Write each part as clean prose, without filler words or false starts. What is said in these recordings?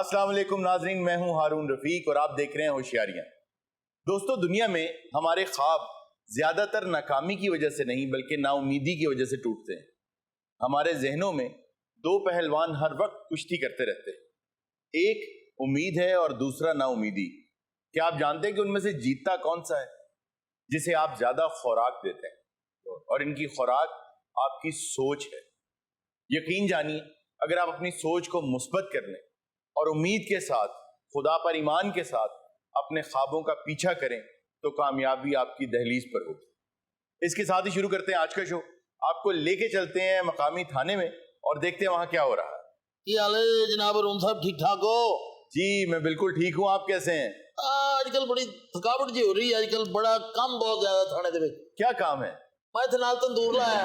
अस्सलाम वालेकुम नाजरीन, मैं हूं हारून रफीक और आप देख रहे हैं होशियारियां। दोस्तों, दुनिया में हमारे ख्वाब ज्यादातर नाकामी की वजह से नहीं बल्कि नाउमीदी की वजह से टूटते हैं। हमारे जहनों में दो पहलवान हर वक्त कुश्ती करते रहते हैं, एक उम्मीद है और दूसरा नाउमीदी। क्या आप जानते हैं कि उनमें से जीतता कौन सा है? जिसे आप ज्यादा खुराक देते हैं, और इनकी खुराक आपकी सोच है। यकीन जानिए, अगर आप अपनी सोच को मुस्बत कर लें और उम्मीद के साथ, खुदा पर ईमान के साथ अपने ख्वाबों का पीछा करें तो कामयाबी आपकी दहलीज पर होगी। इसके साथ ही शुरू करते हैं आज का शो। आपको लेके चलते हैं मकामी थाने में और देखते हैं वहां क्या हो रहा है। जनाब अरुण साहब, ठीक ठाक हो? जी मैं बिल्कुल ठीक हूँ, आप कैसे हैं? आजकल बड़ी थकावट जी हो रही है, आजकल बड़ा काम बहुत ज्यादा थाने दे विच। क्या काम है? मैं थे नाल तंदूर लाया।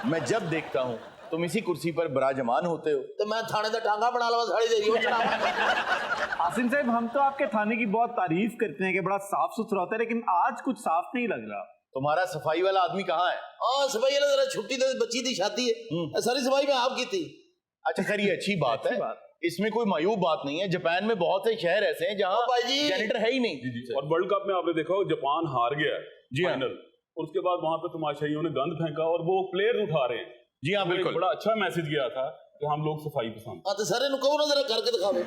मैं जब देखता हूँ तुम इसी कुर्सी पर बराजमान होते हो तो मैं थाने का टांगा बना लवा साड़ी दे रही आसिम साहब, हम तो आपके थाने की बहुत तारीफ करते हैं कि बड़ा साफ सुथरा होता है, लेकिन आज कुछ साफ नहीं लग रहा। तुम्हारा सफाई वाला आदमी कहाँ है? सफाई वाला जरा छुट्टी दे, बच्ची दी शादी है, सारी सफाई में आप की थी। अच्छा खैर, ये अच्छी बात है, इसमें कोई मायूब बात नहीं है। जापान में बहुत से शहर ऐसे हैं जहाँ जैनिटर है ही नहीं। और वर्ल्ड कप में आपने देखा हो जापान हार गया जी फाइनल, और उसके बाद वहां पे तमाशाइयों ने गंद फेंका और वो प्लेयर उठा रहे हैं। जी हाँ बिल्कुल, बड़ा अच्छा मैसेज गया था कि हम लोग सफाई पसंद। तो सारे नु कहो ना जरा करके दिखावे।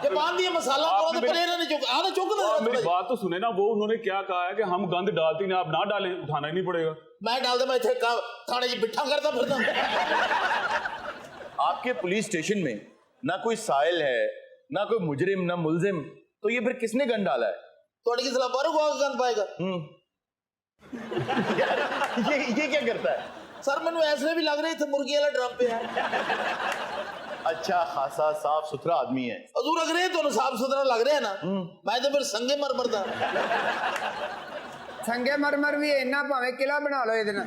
जापान दी मसाला पाओ तो प्लेयर ने चुक आना चुक ना। मेरी बात तो सुने ना, वो उन्होंने क्या कहा है कि हम गंद डालते ना, आप ना डालें, उठाना ही नहीं पड़ेगा। मैं डाल दे, मैं इथे थाने जी बिठा करता फिरदा। आपके पुलिस स्टेशन में ना कोई साइल है, ना कोई मुजरिम, ना मुलजिम, तो ये फिर किसने गंद डाला है? थोड़ी की सलाह बारू को गंद पाएगा। ये क्या करता है? सर मैंने ऐसे भी लग रहे थे मुर्गी वाला ड्रम पे है। अच्छा खासा साफ सुथरा आदमी है। हजूर लग रहे तो साफ सुथरा लग रहा है ना। मैं तो फिर संगे मरमर दा। संगे मरमर भी इन्ना भावे किला बना लो इधर।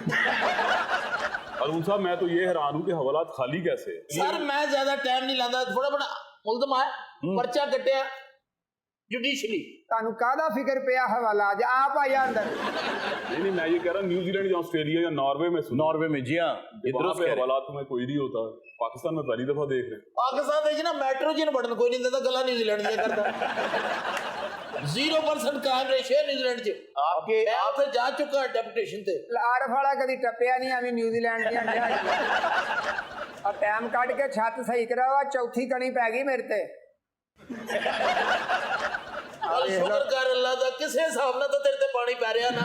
अरुण साहब, मैं तो ये हैरान हूँ कि हवालात खाली कैसे। सर मैं ज्यादा टाइम नहीं लाता, थोड़ा बड़ा मुल्जम है, पर्चा कटिया जुडिशली। तानू कादा फिक्र पिया हवाला, आज आप आया अंदर। नहीं, मैं ये कह रहा हूँ न्यूजीलैंड या ऑस्ट्रेलिया या नॉर्वे में सुना। नॉर्वे में, जी हाँ, वहाँ पे हवालात में कोई नहीं होता। पाकिस्तान में पहली दफा देख रहे हैं। पाकिस्तान देखिए ना, मेट्रो जिन बटन कोई नहीं देता, गला न्यूजीलैंड ये करता। 0% क्राइम रेशियो है न्यूजीलैंड च। आपके आप से जा चुका है डेपुटेशन ते। आर फाड़ा कदी टपया नहीं, अभी न्यूजीलैंड दी अंडे और टाइम काट के छत सही करावा, चौथी कणी पै गई मेरे ते। शुक्र कर अल्लाह दा, किसे हिसाब नाल तो तेरे ते पानी पै रिया ना।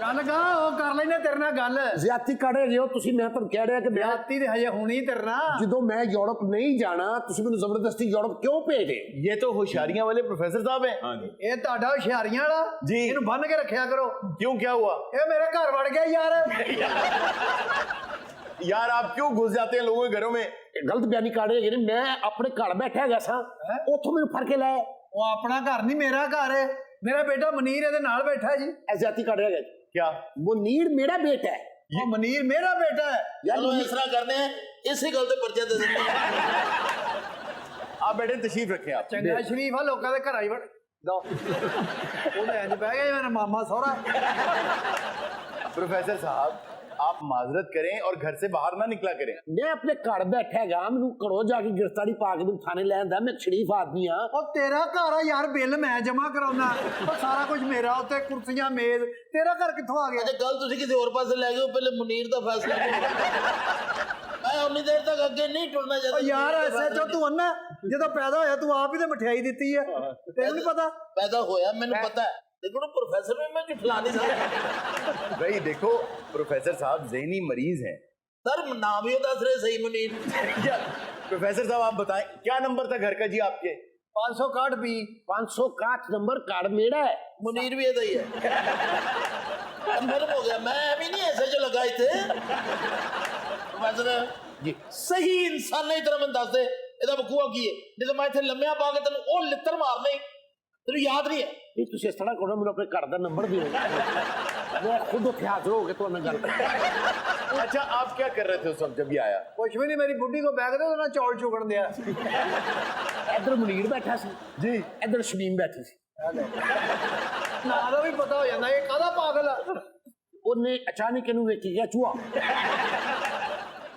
गल गा ਉਹ ਕਰ ਲੈਨੇ ਤੇਰੇ ਨਾਲ ਗੱਲ। ਜ਼ਿਆਤੀ ਕਰ ਰਹੇ ਹੋ ਤੁਸੀਂ। ਮੈਂ ਤੁਹਾਨੂੰ ਕਹਿ ਰਿਹਾ ਕਿ ਮੈਂ ਜ਼ਿਆਤੀ ਤੇ ਹਜੇ ਹੁਣੀ ਤੇਰੇ ਨਾਲ। ਜਦੋਂ ਮੈਂ ਯੂਰਪ ਨਹੀਂ ਜਾਣਾ, ਤੁਸੀਂ ਮੈਨੂੰ ਜ਼ਬਰਦਸਤੀ ਯੂਰਪ ਕਿਉਂ ਭੇਜ ਰਹੇ ਹੋ? ये तो होशियारियां वाले प्रोफेसर साहब हैं। हाँ जी, ਇਹ ਤੁਹਾਡਾ ਹੁਸ਼ਿਆਰੀਆਂ ਵਾਲਾ जी। ਇਹਨੂੰ ਬੰਨ ਕੇ ਰੱਖਿਆ ਕਰੋ। क्यों, क्या हुआ? ਇਹ ਮੇਰੇ ਘਰ ਵੜ ਗਿਆ ਯਾਰ। यार आप क्यों घुस जाते हैं लोगों के घरों में? ਗਲਤ ਬਿਆਨੀ ਕਰ ਰਹੇ ਹੈਗੇ ਨੇ। ਮੈਂ ਆਪਣੇ ਘਰ ਬੈਠਾ ਹੈਗਾ ਸਾਂ, ਉੱਥੋਂ ਮੈਨੂੰ ਫੜ ਕੇ ਲਾਇਆ। ਉਹ ਆਪਣਾ ਘਰ ਨਹੀਂ, ਮੇਰਾ ਘਰ ਹੈ। ਮੇਰਾ ਬੇਟਾ ਮਨੀਰ ਇਹਦੇ ਨਾਲ ਬੈਠਾ ਜੀ। ਇਹ ਜ਼ਿਆਤੀ ਕਰ ਰਿਹਾ ਹੈਗਾ। क्या? ਮੁਨੀਰ ਮੇਰਾ ਬੇਟਾ ਹੈ। ਉਹ ਮਨੀਰ ਮੇਰਾ ਬੇਟਾ ਹੈ। चलो इस तरह करने हैं, इसी गल ते पर्चा दे देंगे। आप बैठे, तशरीफ रखें आप। ਚੰਗਾ ਸ਼ਰੀਫ ਆ, ਲੋਕਾਂ ਦੇ ਘਰਾਂ ਹੀ ਵੜ ਦੋ। ਉਹਦੇ ਇੰਜ ਬਹਿ ਗਏ ਮੇਰਾ ਮਾਮਾ ਸਹੁਰਾ। प्रोफेसर साहब, आप माजरत करें और घर से बाहर ना निकला करें। ਮੈਂ ਆਪਣੇ ਘਰ ਬੈਠਾ ਹੈਗਾ, ਮੈਨੂੰ ਘਰੋਂ ਜਾ ਕੇ ਗ੍ਰਿਫਤਾਰੀ ਪਾ ਕੇ ਮੈਨੂੰ ਥਾਣੇ ਲੈ ਆਂਦਾ। ਮੈਂ ਸ਼ਰੀਫ ਆਦਮੀ ਆ। ਉਹ ਤੇਰਾ ਘਰ ਆ ਯਾਰ, ਬਿੱਲ ਮੈਂ ਜਮਾ ਕਰਾਉਣਾ। ਉਹ ਸਾਰਾ ਕੁਝ ਮੇਰਾ, ਉੱਤੇ ਕੁਰਸੀਆਂ ਮੇਜ਼। ਤੇਰਾ ਘਰ ਕਿੱਥੋਂ ਆ ਗਿਆ? अच्छा गल तुसी किसी और पासे ले गए हो, पहले मुनीर दा फैसला मैं उन्नी देर तक आगे नहीं टुरना चाहता। ਉਹ ਯਾਰ ਐਸਐਚਓ ਤੂੰ ਅੰਨਾ, ਜਦੋਂ ਪੈਦਾ ਹੋਇਆ ਤੂੰ ਆਪ ਹੀ ਤੇ ਮਠਿਆਈ ਦਿੱਤੀ ਆ। ਤੈਨੂੰ ਨਹੀਂ ਪਤਾ? पैदा होया मैंने पता है, लेकिन प्रोफेसर में मैं झुठला नहीं सकता। भाई देखो, प्रोफेसर साहब ज़हनी मरीज हैं। सर नाम ही दस रहे सही मुनीर। प्रोफेसर साहब आप बताएं, क्या नंबर था घर का जी आपके? 561 बी। 561 नंबर कार्ड मेरा है। मुनीर भी इधर ही है। कंफर्म हो गया, मैं अभी नहीं ऐसे जो लगा थे। प्रोफेसर जी सही इंसान नहीं तरह मैं दस दे ਇਹਦਾ ਬਕੂਆ ਕੀ ਹੈ, ਨਹੀਂ ਤਾਂ ਮੈਂ ਇੱਥੇ ਲੰਮਿਆਂ ਪਾ ਕੇ ਤੈਨੂੰ ਉਹ ਲਿੱਤਰ ਮਾਰਨੇ, ਤੈਨੂੰ ਯਾਦ ਨਹੀਂ ਹੈ? ਨਹੀਂ ਤੁਸੀਂ ਇਸ ਤਰ੍ਹਾਂ ਕਰੋ, ਮੈਨੂੰ ਆਪਣੇ ਘਰ ਦਾ ਨੰਬਰ ਦਿਓ। मैं खुद ਉੱਥੇ ਹਾਜ਼ਰ ਹੋ ਕੇ ਤੁਹਾਨੂੰ ਗੱਲ ਕਰਾਂ। अच्छा आप क्या कर रहे थे उस वक्त जब ये आया? ਕੁਛ ਵੀ ਨਹੀਂ, ਮੇਰੀ ਬੁੱਢੀ ਕੋ ਬੈਗ ਦੇ ਉਹਨਾਂ ਚੌਲ ਚੁਗਣ ਦਿਆ। ਇੱਧਰ ਮੁਨੀਰ ਬੈਠਾ ਸੀ जी, ਇੱਧਰ ਸ਼ਮੀਮ ਬੈਠੀ ਸੀ। ਨਾਂ ਦਾ ਵੀ ਪਤਾ ਹੋ ਜਾਂਦਾ ਇਹ ਕਾਹਦਾ ਪਾਗਲ ਆ। ਉਹਨੇ ਅਚਾਨਕ ਇਹਨੂੰ ਵੇਖ ਕੇ ਕਿਹਾ ਚੂਹਾ।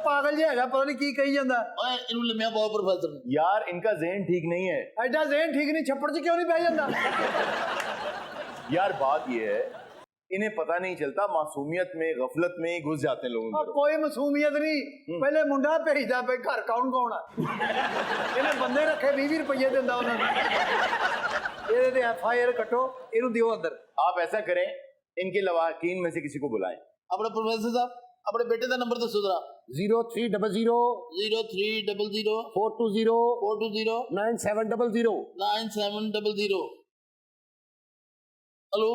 ਪਾਗਲ ਜਿਹਾ ਹੈਗਾ, ਪਤਾ ਨਹੀਂ ਕੀ ਕਹੀ ਜਾਂਦਾ। ਓਏ ਇਹਨੂੰ ਲੰਮਿਆ ਪਾਓ ਪ੍ਰੋਫੈਸਰ ਨੂੰ। यार इनका जहन ठीक नहीं है। ਐਡਾ ਜ਼ਹਿਨ ਠੀਕ ਨਹੀਂ, ਛੱਪੜ 'ਚ ਕਿਉਂ ਨਹੀਂ ਬਹਿ ਜਾਂਦਾ? यार बात ये है, इन्हें पता नहीं चलता, मासूमियत में गफलत में ही घुस जाते हैं लोग। ਆ ਕੋਈ ਮਾਸੂਮੀਅਤ ਨਹੀਂ, ਪਹਿਲੇ ਮੁੰਡਾ ਭੇਜਦਾ ਪਏ ਘਰ, ਕੌਣ ਆ ਇਹਨੇ ਬੰਦੇ ਰੱਖੇ 20 ਰੁਪਏ ਦਿੰਦਾ ਉਹਨਾਂ ਨੂੰ। ਇਹਦੇ ਤੇ FIR ਕੱਟੋ, ਇਹਨੂੰ ਦਿਓ ਅੰਦਰ। आप ऐसा करें, इनके लवाकिन में से किसी को बुलाएं। ਆਪਣੇ ਪ੍ਰੋਫੈਸਰ ਸਾਹਿਬ ਆਪਣੇ ਬੇਟੇ ਦਾ ਨੰਬਰ ਦੱਸੋ ਜ਼ਰਾ। 0300 0300 420 420 9700। 9700। हेलो,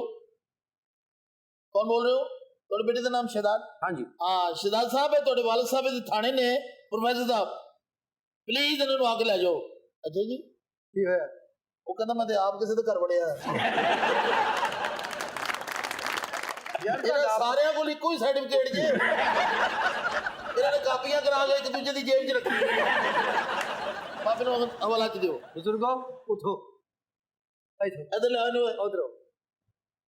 कौन बोल रहे हो? ਤੁਹਾਡੇ ਬੇਟੇ ਦਾ ਨਾਮ ਸ਼ਹਿਜ਼ਾਦ? ਹਾਂਜੀ। ਹਾਂ ਸ਼ਹਿਜ਼ਾਦ ਸਾਹਿਬ ਹੈ, ਤੁਹਾਡੇ ਵਾਲਿਦ ਸਾਹਿਬ ਦੇ ਥਾਣੇ ਨੇ ਪ੍ਰੋਫੈਸਰ ਸਾਹਿਬ, ਪਲੀਜ਼ ਇਹਨਾਂ ਨੂੰ ਆ ਕੇ ਲੈ ਜਾਓ। ਅੱਛਾ ਜੀ, ਕੀ ਹੋਇਆ? ਉਹ ਕਹਿੰਦਾ ਮੈਂ ਤੇ ਆਪ ਕਿਸੇ ਦੇ ਘਰ ਵੜਿਆ। ਯਾਰ ਇਹਨਾਂ ਸਾਰਿਆਂ ਕੋਲ ਇੱਕੋ ਹੀ ਸਰਟੀਫਿਕੇਟ ਜੇ, ਇਹਨਾਂ ਨੇ ਕਾਪੀਆਂ ਕਰਾ ਕੇ ਇੱਕ ਦੂਜੇ ਦੀ ਜੇਬ 'ਚ ਰੱਖੀ। ਬਾਬੇ ਨੂੰ ਹਵਾਲਾ 'ਚ ਦਿਓ। ਬਜ਼ੁਰਗੋ ਉਠੋ, ਇੱਥੋਂ ਇੱਧਰ ਲੈ ਆਓ, ਉਧਰੋਂ।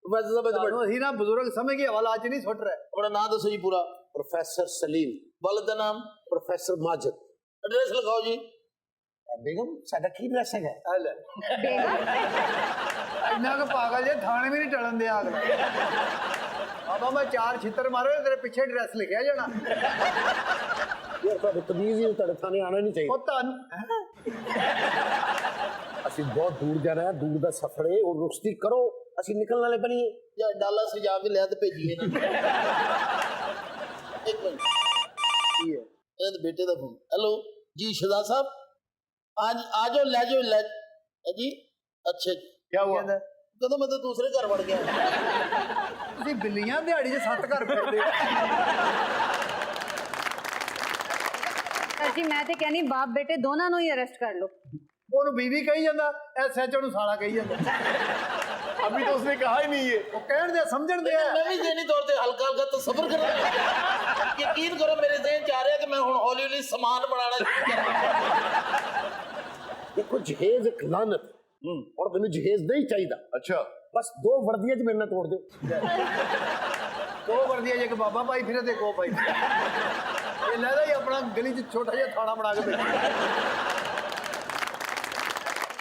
ਪ੍ਰੋਫੈਸਰ ਸਾਹਿਬ ਇੱਧਰ ਬੈਠੋ। ਅਸੀਂ ਨਾ ਬਜ਼ੁਰਗ ਸਮਝ ਕੇ ਹਵਾਲਾ 'ਚ ਨਹੀਂ ਸੁੱਟ ਰਹੇ। ਆਪਣਾ ਨਾਮ ਦੱਸੋ ਜੀ ਪੂਰਾ। ਪ੍ਰੋਫੈਸਰ ਸਲੀਮ। ਵਾਲਿਦ ਦਾ ਨਾਮ? ਪ੍ਰੋਫੈਸਰ ਮਾਜਿਦ। ਐਡਰੈਸ ਲਿਖਾਓ ਜੀ। ਬੇਗਮ ਸਾਡਾ ਕੀ ਐਡਰੈਸ ਹੈਗਾ? ਆ ਲੈ, ਇੰਨਾ ਕੁ ਪਾਗਲ ਜੇ ਥਾਣੇ ਵੀ ਨਹੀਂ ਟਲਣ ਦਿਆ ਅਗਲਾ। ਬਾਬਾ ਮੈਂ 4 ਛਿੱਤਰ ਮਾਰੇ, ਤੇਰੇ ਪਿੱਛੇ ਐਡਰੈਸ ਲਿਖਿਆ ਜਾਣਾ। ਯਾਰ ਤੁਹਾਡੇ ਤਮੀਜ਼ ਹੀ ਤੁਹਾਡੇ ਥਾਣੇ ਆਣਾ ਨਹੀਂ ਚਾਹੀਦਾ। ਉਹ ਤੁਹਾਨੂੰ ਅਸੀਂ ਬਹੁਤ ਦੂਰ ਜਾਣਾ ਹੈ, ਦੂਰ ਦਾ ਸਫ਼ਰ ਹੈ, ਉਹ ਰੁਖਸਤੀ ਕਰੋ, ਅਸੀਂ ਨਿਕਲਣ ਵਾਲੇ ਬਣੀਏ। ਜਾਂ ਡਾਲਾ ਸਜਾ ਕੇ ਲਿਆ ਤੇ ਭੇਜੀਏ ਨਾ। ਇੱਕ ਮਿੰਟ, ਕੀ ਹੈ? ਇਹਦੇ ਬੇਟੇ ਦਾ ਫੋਨ। ਹੈਲੋ ਜੀ ਸ਼ਹਿਜ਼ਾਦ ਸਾਹਿਬ, आज आ जाओ, ले जाओ, ले जी। अच्छा जी, क्या हुआ? कहता मैं तो दूसरे घर बढ़ गया। ਤੁਸੀਂ ਬਿੱਲੀਆਂ ਦਿਹਾੜੀ 'ਚ 7 ਘਰ ਫਿਰਦੇ ਹੋ। ਜੀ ਮੈਂ ਤੇ ਕਹਿੰਦੀ ਬਾਪ ਬੇਟੇ ਦੋਨਾਂ ਨੂੰ ਹੀ ਅਰੈਸਟ ਕਰ ਲਓ। ਉਹਨੂੰ ਬੀਵੀ ਕਹੀ ਜਾਂਦਾ, SHO ਨੂੰ ਸਾਲਾ ਕਹੀ ਜਾਂਦਾ। अभी तो उसने कहा ही नहीं है। ਉਹ ਕਹਿਣ ਦੇ ਸਮਝਣ ਦੇ। मैं भी ज़हनी तौर पे हल्का हल्का तो सब्र कर रहा हूं। यकीन करो मेरे ज़हन च आ रहा है कि मैं हुण हौली हौली सामान बनाना शुरू कर रहा हूं। ਦੇਖੋ ਜਹੇਜ਼ ਇੱਕ ਲਾਨਤ, ਔਰ ਮੈਨੂੰ ਜਹੇਜ਼ ਨਹੀਂ ਚਾਹੀਦਾ। अच्छा, ਬਸ 2 ਵਰਦੀਆਂ 'ਚ ਮੇਰੇ ਨਾਲ ਤੋੜ ਦਿਓ। 2 ਵਰਦੀਆਂ ਜੇ ਇੱਕ ਬਾਬਾ ਭਾਈ ਫਿਰੇ ਤੇ ਕੋ ਭਾਈ। ਇਹ ਲੈਦਾ ਹੀ ਆਪਣਾ ਗਲੀ 'ਚ ਛੋਟਾ ਜਿਹਾ ਥਾਣਾ ਬਣਾ ਕੇ ਬੈਠਾ।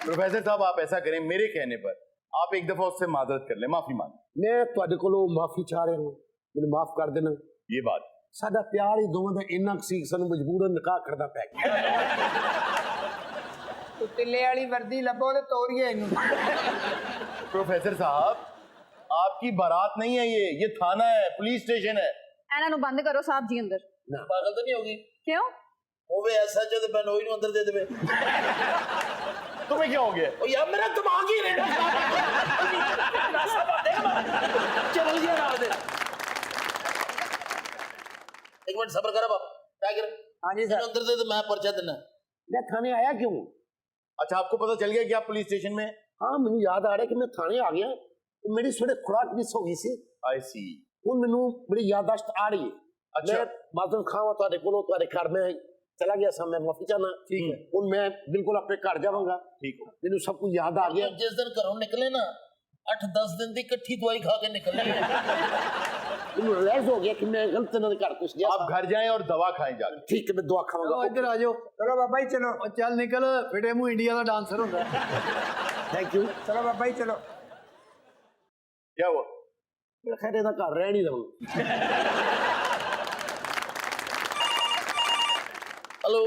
प्रोफेसर साहब आप ऐसा करें, मेरे कहने पर आप एक दफा उससे माजरत कर लें, माफी मांगे। ਮੈਂ ਤੁਹਾਡੇ ਕੋਲੋਂ ਮਾਫੀ ਚਾਹ ਰਿਹਾ ਹਾਂ, ਮੈਨੂੰ ਮਾਫ ਕਰ ਦੇਣਾ। ये बात ਸਾਡਾ ਪਿਆਰ ਹੀ ਦੋਵਾਂ ਦਾ ਇੰਨਾ ਕੁ ਸੀ, ਸਾਨੂੰ ਮਜਬੂਰਨ ਨਿਕਾਹ ਕਰਨਾ ਪੈ ਗਿਆ। ਤੂੰ ਤਿੱਲੇ ਵਾਲੀ ਵਰਦੀ ਲੱਭੋ ਤੇ ਤੋਰੀਏ ਇਹਨੂੰ। प्रोफेसर साहब, आपकी बारात नहीं है, ये थाना है, पुलिस स्टेशन है। ਇਹਨਾਂ ਨੂੰ ਬੰਦ ਕਰੋ ਸਾਹਿਬ ਜੀ ਅੰਦਰ। पागल तो नहीं होगी? ਕਿਉਂ? होवे SHO ते बनोई नु अंदर दे देवे। तुम्हें क्या हो गया? ओ यार मेरा दिमाग ही रेड़ा चल गया ना दे। एक मिनट सब्र कर बाप, टाइगर। हाँ जी सर। अंदर दे तो मैं पर्चा देना। ਮੈਂ ਥਾਣੇ ਆਇਆ ਕਿਉਂ? अच्छा, आपको पता चल गया कि आप पुलिस स्टेशन में? ਹਾਂ ਮੈਨੂੰ ਯਾਦ ਆ ਰਿਹਾ ਕਿ ਮੈਂ ਥਾਣੇ ਆ ਗਿਆ, ਮੇਰੀ ਥੋੜੇ ਖੁਰਾਕ ਮਿਸ ਹੋ ਗਈ ਸੀ। आई सी। ਹੁਣ ਮੈਨੂੰ ਬੜੀ ਯਾਦਾਸ਼ਤ ਆ ਰਹੀ ਹੈ। ਅੱਛਾ। ਮੈਂ ਮਾਜ਼ਰਤ ਖਾਵਾਂ ਤੁਹਾਡੇ ਕੋਲੋਂ, ਤੁਹਾਡੇ ਘਰ ਮੈਂ ਚਲਾ ਗਿਆ ਸਾਂ, ਮੈਂ ਮਾਫੀ ਚਾਹਨਾ। ਠੀਕ ਹੈ। ਹੁਣ ਮੈਂ ਬਿਲਕੁਲ ਆਪਣੇ ਘਰ ਜਾਵਾਂਗਾ। ठीक हो। ਮੈਨੂੰ ਸਭ ਕੁਝ ਯਾਦ ਆ ਗਿਆ। जिस दिन घरों निकले ना 8-10 दिन की इकट्ठी दवाई खा के निकले। ਮੈਨੂੰ ਰਿयलाइज ਹੋ ਗਿਆ ਕਿ ਮੈਂ ਗਲਤ ਇਹਨਾਂ ਦੇ ਘਰ ਕੁਛ ਗਿਆ। आप घर जाएं और दवा खाएं जाके। ਠੀਕ ਹੈ, ਮੈਂ ਦੁਆ ਚਲੋ ਖਾਵਾਂਗਾ। ਇੱਧਰ ਆ ਜਾਓ। ਚਲੋ ਬਾਬਾ ਜੀ ਚਲੋ। ਉਹ ਚੱਲ ਨਿਕਲ, ਫਿਟੇ ਮੂੰਹ ਇੰਡੀਆ ਦਾ ਡਾਂਸਰ ਹੁੰਦਾ। Thank you. ਚਲੋ ਬਾਬਾ ਜੀ ਚਲੋ। क्या हुआ? ਮੈਂ ਖੈਰ ਇਹਦਾ ਘਰ ਰਹਿ ਨਹੀਂ ਦਵਾਂਗਾ। हेलो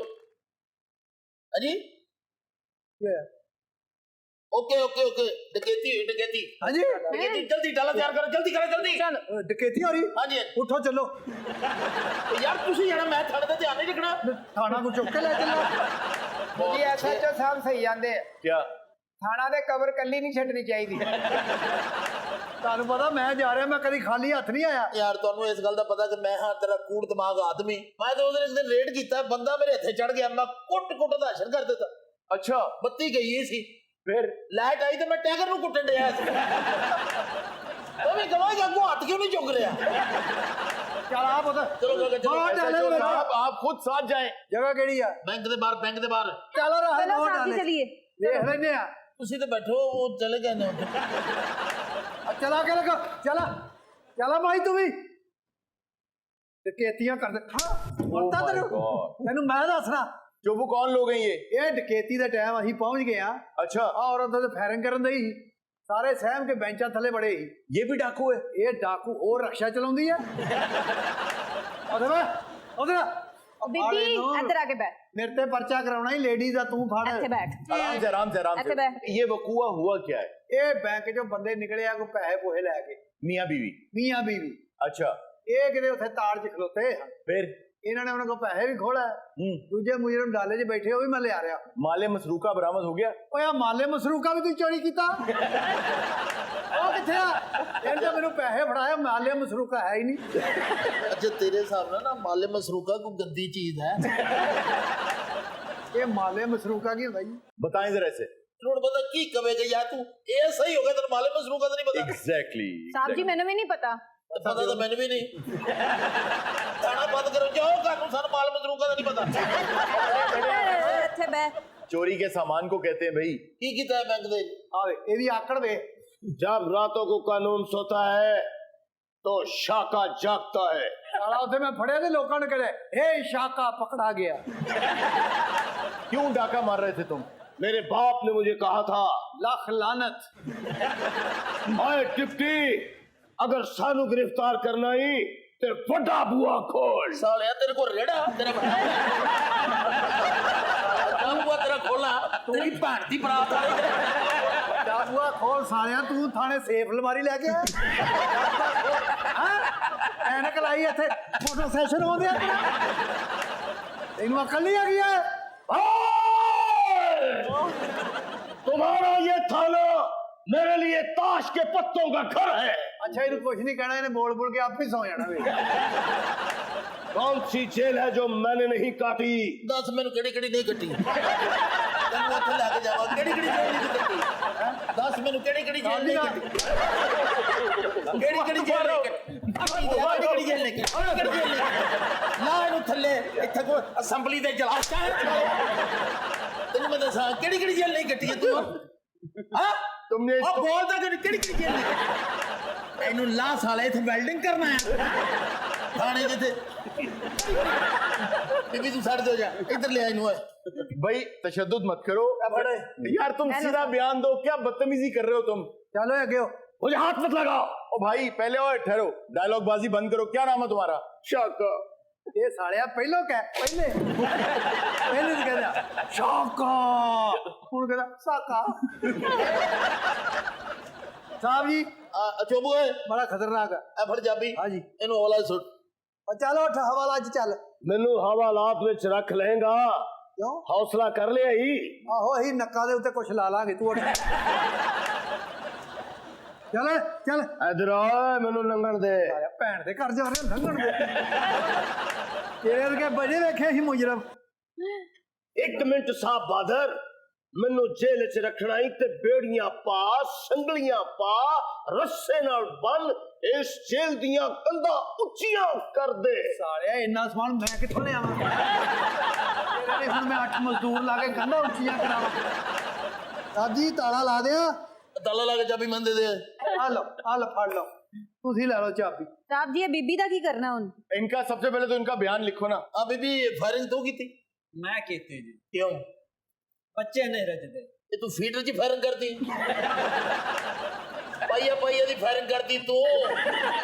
अजी। ओके ओके ओके, डकैती हुई, डकैती। हाँ जी, डकैती, जल्दी डाला तैयार करो, जल्दी करो, जल्दी। ਚਲ ਡਕੈਤੀ ਹੋ ਰਹੀ। हाँ जी। ਉਠੋ ਚੱਲੋ। तो यार तुसी जाना, मैं थाने ते ध्यान नहीं रखना। ਥਾਣਾ ਕੋ ਚੁੱਕ ਕੇ ਲੈ ਚੱਲੋ। ਜੀ SHO ਸਾਹਿਬ ਸਹੀ ਜਾਂਦੇ ਆ। क्या? ਥਾਣਾ ਦੇ ਕਬਰ ਕੱਲੀ ਨਹੀਂ ਛੱਡਣੀ ਚਾਹੀਦੀ। ਤੁਹਾਨੂੰ ਪਤਾ ਮੈਂ ਜਾ ਰਿਹਾ, ਮੈਂ ਕਦੀ ਖਾਲੀ ਹੱਥ ਨਹੀਂ ਆਇਆ। यार ਤੁਹਾਨੂੰ ਇਸ ਗੱਲ ਦਾ ਪਤਾ ਕਿ ਮੈਂ ਹਾਂ ਤੇਰਾ ਕੂੜ ਦਿਮਾਗ ਆਦਮੀ। ਮੈਂ ਤਾਂ ਉਹਦੇ ਇੱਕ ਦਿਨ ਰੇਡ ਕੀਤਾ, ਬੰਦਾ ਮੇਰੇ ਹੱਥੇ ਚੜ ਗਿਆ, ਮੈਂ ਕੁੱਟ ਦਾ ਹਸ਼ਰ ਕਰ ਦਿੱਤਾ। अच्छा, ਬੱਤੀ ਗਈ ਸੀ, फिर? ਲਾਈਟ ਆਈ ਤੇ ਮੈਂ ਟੈਗਰ ਨੂੰ ਕੁੱਟਣ ਡਿਆ ਸੀ। ਉਹ ਵੀ ਗਵਾਹ ਅੱਗੋਂ ਹੱਥ ਕਿਉਂ ਨਹੀਂ ਚੁੱਕ ਰਿਹਾ? ਚੱਲ ਆ ਪੁੱਤ। ਚਲੋ ਚਲੋ ਚਲੋ। ਬਹੁਤ ਡਾਲੇ SHO ਹੋਏ। साहब, आप खुद साथ जाएं। ਜਗ੍ਹਾ ਕਿਹੜੀ ਆ? ਬੈਂਕ ਦੇ ਬਾਹਰ, ਬੈਂਕ ਦੇ ਬਾਹਰ। ਚੱਲ ਰਹਾ ਚਲੋ ਬਹੁਤ ਸਾਹਿਬ ਜੀ ਡਾਲੇ। ਚਲੀਏ। ਦੇਖ ਲੈਨੇ ਆ। ਤੁਸੀਂ ਤੇ ਬੈਠੋ, ਉਹ ਚਲੇ ਗਏ ਨੇ ਉੱਥੇ। ਚਲਾ ਕੇ ਲਗਾ, ਚਲਾ ਚਲਾ ਭਾਈ ਤੂੰ ਵੀ। ਡਕੈਤੀਆਂ ਕਰਦੇ। ਹਾਂ ਪਤਾ ਤੈਨੂੰ ਤੈਨੂੰ ਮੈਂ ਦੱਸਣਾ जो वो कौन लोग हैं ये? ਇਹ ਡਕੈਤੀ ਦਾ ਟਾਈਮ ਅਸੀਂ ਪਹੁੰਚ ਗਏ ਆ अच्छा, ਔਰ ਉਹਦੇ ਫਾਇਰਿੰਗ ਕਰਨ ਦੇ ਹੀ ਸਾਰੇ ਸਹਿਮ ਕੇ ਬੈਂਚਾਂ ਥੱਲੇ ਬੜੇ ਸੀ ये भी डाकू है? ਇਹ ਡਾਕੂ ਉਹ ਰਕਸ਼ਾ ਚਲਾਉਂਦੀ ਆ ਉਹਦੇ ਬੀਬੀ ਇੱਧਰ ਆ ਕੇ ਬੈਠ ਮੇਰੇ ਤੇ ਪਰਚਾ ਕਰਾਉਣਾ ਹੀ ਲੇਡੀਜ਼ ਦਾ ਤੂੰ ਫੜ ਇੱਥੇ ਬੈਠ आराम से आराम से आराम ऐसे से। बैठ। ये वकूआ हुआ क्या है? ਇਹ ਬੈਂਕ ਚੋਂ ਬੰਦੇ ਨਿਕਲੇ ਆ ਕੋਈ ਪੈਸੇ ਪੋਹੇ ਲੈ ਕੇ मियाँ बीवी? ਮੀਆਂ ਬੀਵੀ अच्छा, ਇਹ ਕਿਤੇ ਉੱਥੇ ਤਾੜ 'ਚ ਖਲੋਤੇ फिर? ਇਹਨਾਂ ਨੇ ਉਹਨਾਂ ਕੋਲ ਪੈਸੇ ਵੀ ਖੋਲਾ ਦੂਜੇ ਮੁਜਰਮ ਡਾਲੇ 'ਚ ਬੈਠੇ ਉਹ ਵੀ ਮੈਂ ਲਿਆ ਰਿਹਾ माले मसरूका बरामद हो गया? ਓਏ ਆ ਮਾਲੇ ਮਸਰੂਕਾ ਵੀ ਤੂੰ ਚੋਰੀ ਕੀਤਾ ਉਹ ਕਿੱਥੇ ਆ ਇਹਨੇ ਤਾਂ ਮੈਨੂੰ ਪੈਸੇ ਫੜਾਏ ਮਾਲੇ ਮਸਰੂਕਾ ਹੈ ਹੀ ਨਹੀਂ ਅੱਛਾ ਤੇਰੇ ਹਿਸਾਬ ਨਾਲ ਨਾ ਮਾਲੇ ਮਸਰੂਕਾ ਕੋਈ ਗੰਦੀ ਚੀਜ਼ ਹੈ ਇਹ ਮਾਲੇ ਮਸਰੂਕਾ ਕੀ ਹੁੰਦਾ ਜੀ बताएं जरा ऐसे। ਹੁਣ ਪਤਾ ਕੀ ਕਵੇਗਾ ਯਾਰ ਤੂੰ ਇਹ ਸਹੀ ਹੋ ਗਿਆ ਤੈਨੂੰ ਮਾਲੇ ਮਸਰੂਕਾ ਤਾਂ ਨਹੀਂ ਪਤਾ Exactly. ਸਾਹਿਬ ਜੀ ਮੈਨੂੰ ਵੀ ਨਹੀਂ ਪਤਾ ਪਤਾ ਤਾਂ ਮੈਨੂੰ ਵੀ ਨਹੀਂ ਖਾਣਾ ਬੰਦ ਕਰੋ ਜਾਓ ਘਰ ਨੂੰ ਸਾਨੂੰ ਮਾਲ ਮਸਰੂਕਾ ਦਾ ਨਹੀਂ ਪਤਾ ਇੱਥੇ ਬੈ चोरी के सामान को कहते हैं भाई। ਕੀ ਕੀਤਾ ਹੈ ਬੈਂਕ ਦੇ ਆਵੇ ਇਹਦੀ ਆਕੜ ਵੇ जब रातों को कानून सोता है तो शाका जागता है। ਸਾਲਾ ਉੱਥੇ ਮੈਂ ਫੜਿਆ ਤੇ ਲੋਕਾਂ ਨੇ ਕਹੇ ਹੇ ਸ਼ਾਕਾ ਪਕੜਾ ਗਿਆ क्यों डाका मार रहे थे तुम? मेरे बाप ने मुझे कहा था, ਲੱਖ ਲਾਨਤ ओए टिप्टी अगर सानू गिरफ्तार करना ही ते बड़ा बुआ खोल। ਸਾਲਿਆ ਤੇਰੇ ਕੋਲ ਰੇੜਾ ਤੇਰਾ ਬੂਆ ਤੇਰਾ ਖੋਲਾ ਤੇਰੀ ਭੈਣ ਦੀ ਬਰਾਤ ਵਾਲੀ ਡਾਕੂਆ ਖੋਲ ਸਾਲਿਆ ਤੂੰ ਥਾਣੇ ਸੇਫ ਅਲਮਾਰੀ ਲੈ ਕੇ ਹਾਂ ਐਨਕ ਲਾਈ ਇੱਥੇ ਫੋਟੋ ਸੈਸ਼ਨ ਆਉਂਦੇ ਆ ਤੈਨੂੰ ਅਕਲ ਨਹੀਂ ਆ ਗਈ ਹੈ तुम्हारा ये थाना मेरे लिए ताश के पत्तों का घर है। ਅੱਛਾ ਇਹਨੂੰ ਕੁਝ ਨਹੀਂ ਕਹਿਣਾ ਇਹਨੇ ਬੋਲ ਬੋਲ ਕੇ ਆਪੇ ਹੀ ਸੌ ਜਾਣਾ ਵੇ कौन सी जेल है जो मैंने नहीं काटी? ਦੱਸ ਮੈਨੂੰ ਕਿਹੜੀ ਕਿਹੜੀ ਨਹੀਂ ਕੱਟੀ ਤੈਨੂੰ ਉੱਥੇ ਲੈ ਕੇ ਜਾਵਾਂ ਕਿਹੜੀ ਕਿਹੜੀ ਜੇਲ੍ਹ ਨਹੀਂ ਕੱਟੀ ਦੱਸ ਮੈਨੂੰ ਕਿਹੜੀ ਕਿਹੜੀ ਜੇਲ੍ਹ ਨਹੀਂ ਕੱਟੀ ਕਿਹੜੀ ਕਿਹੜੀ ਜੇਲ੍ਹ ਨਹੀਂ ਕੱਟੀ ਕਿਹੜੀ ਕਿਹੜੀ ਜੇਲ੍ਹ ਨਹੀਂ ਕੱਟੀ ਲਾ ਇਹਨੂੰ ਥੱਲੇ ਇੱਥੇ ਕੋ ਅਸੈਂਬਲੀ ਦੇ ਜਲਾਸ ਤੈਨੂੰ ਮੈਂ ਦੱਸਾਂ ਕਿਹੜੀ ਕਿਹੜੀ ਜੇਲ੍ਹ ਨਹੀਂ ਕੱਟੀ ਹੈ ਤੂੰ ਹਾਂ तुमने ਉਹ ਬੋਲਦਾ ਕਿਹੜੀ ਕਿਹੜੀ ਜੇਲ੍ਹ ਨਹੀਂ ਕੱਟੀ ਇਹਨੂੰ ਲਾ ਸਾਲਾ ਇੱਥੇ ਵੈਲਡਿੰਗ ਕਰਨਾ ਹੈ ਥਾਣੇ ਜਿੱਥੇ ਬੀਬੀ ਤੂੰ ਛੱਡ ਦੇ ਜਾ ਇੱਧਰ ਲੈ ਇਹਨੂੰ ਓਏ भाई तशद्दुद मत करो। यार तुम सीधा बयान दो, क्या बदतमीजी कर रहे हो तुम? ਚਲੋ ਅੱਗੇ ਹੋ मुझे हाथ मत लगाओ। ओ भाई पहले और ठहरो, डायलॉग बाजी बंद करो। क्या नाम है तुम्हारा? शाका ਇਹ ਸਾਲਿਆ ਪਹਿਲੋਂ ਕਹਿ ਪਹਿਲੇ ਤੇ ਕਹਿੰਦਾ ਸ਼ਾਕਾ ਹੁਣ ਕਹਿੰਦਾ ਸਾਕਾ ਸਾਹਿਬ ਜੀ ਚੁੱਪ ਓਏ ਬੜਾ ਖਤਰਨਾਕ ਹੈ ਆ ਫੜ ਜਾਬੀ ਹਾਂਜੀ ਇਹਨੂੰ ਹਵਾਲਾ 'ਚ ਸੁੱਟ ਉਹ ਚੱਲ ਉੱਠ ਹਵਾਲਾ 'ਚ ਚੱਲ मैनू हवालात में रख लेगा। ਕਿਉਂ हौसला कर लिया ही। ਆਹੋ ਅਸੀਂ ਨੱਕਾਂ ਦੇ ਉੱਤੇ ਕੁਛ ਲਾ ਲਾਂਗੇ ਤੂੰ ਉੱਠ ਚੱਲ ਚੱਲ इधर आ मैनू लंघन दे। ਆਇਆ ਭੈਣ ਦੇ ਘਰ ਜਾ ਰਹੇ ਲੰਘਣ ਦੇ ਤੇਰੇ ਵਰਗੇ ਬੜੇ ਵੇਖੇ ਸੀ ਮੁਜਰਮ एक मिनट साहब बादर मैनू जेल च रखना ही ते बेड़ियां पा संगलियां पा रस्से नाल बन इस जेल दियां कंधा उच्चियां कर दे। ਸਾਲਿਆ ਇੰਨਾ ਸਮਾਨ ਮੈਂ ਕਿੱਥੋਂ ਲਿਆਵਾਂ ਤੇਰੇ ਲਈ ਹੁਣ ਮੈਂ 8 ਮਜ਼ਦੂਰ ਲਾ ਕੇ ਕੰਧਾਂ ਉੱਚੀਆਂ ਕਰਾਵਾਂ ਸਾਜੀ ਤਾਲਾ ਲਾ ਦਿਆਂ ਤਾਲਾ ਲਾ ਕੇ ਚਾਬੀ ਮੰਨ ਦੇ ਦੇ ਆ ਲਓ ਫੜ ਲਓ ਤੁਸੀਂ ਲੈ ਲਓ ਚਾਬੀ ਸਾਹਿਬ ਜੀ ਇਹ ਬੀਬੀ ਦਾ ਕੀ ਕਰਨਾ ਹੁਣ इनका सबसे पहले तो इनका बयान लिखो ना। ਆ ਬੀਬੀ ਫਾਇਰਿੰਗ ਤੂੰ ਕੀਤੀ मैं कहती जी ਕਿਉਂ बच्चे नहीं रहते ਇਹ ਤੂੰ ਫੀਡਰ 'ਚ ਫਾਇਰਿੰਗ ਕਰਦੀ ਪਾਈਆ ਦੀ ਫਾਇਰਿੰਗ ਕਰਦੀ ਤੂੰ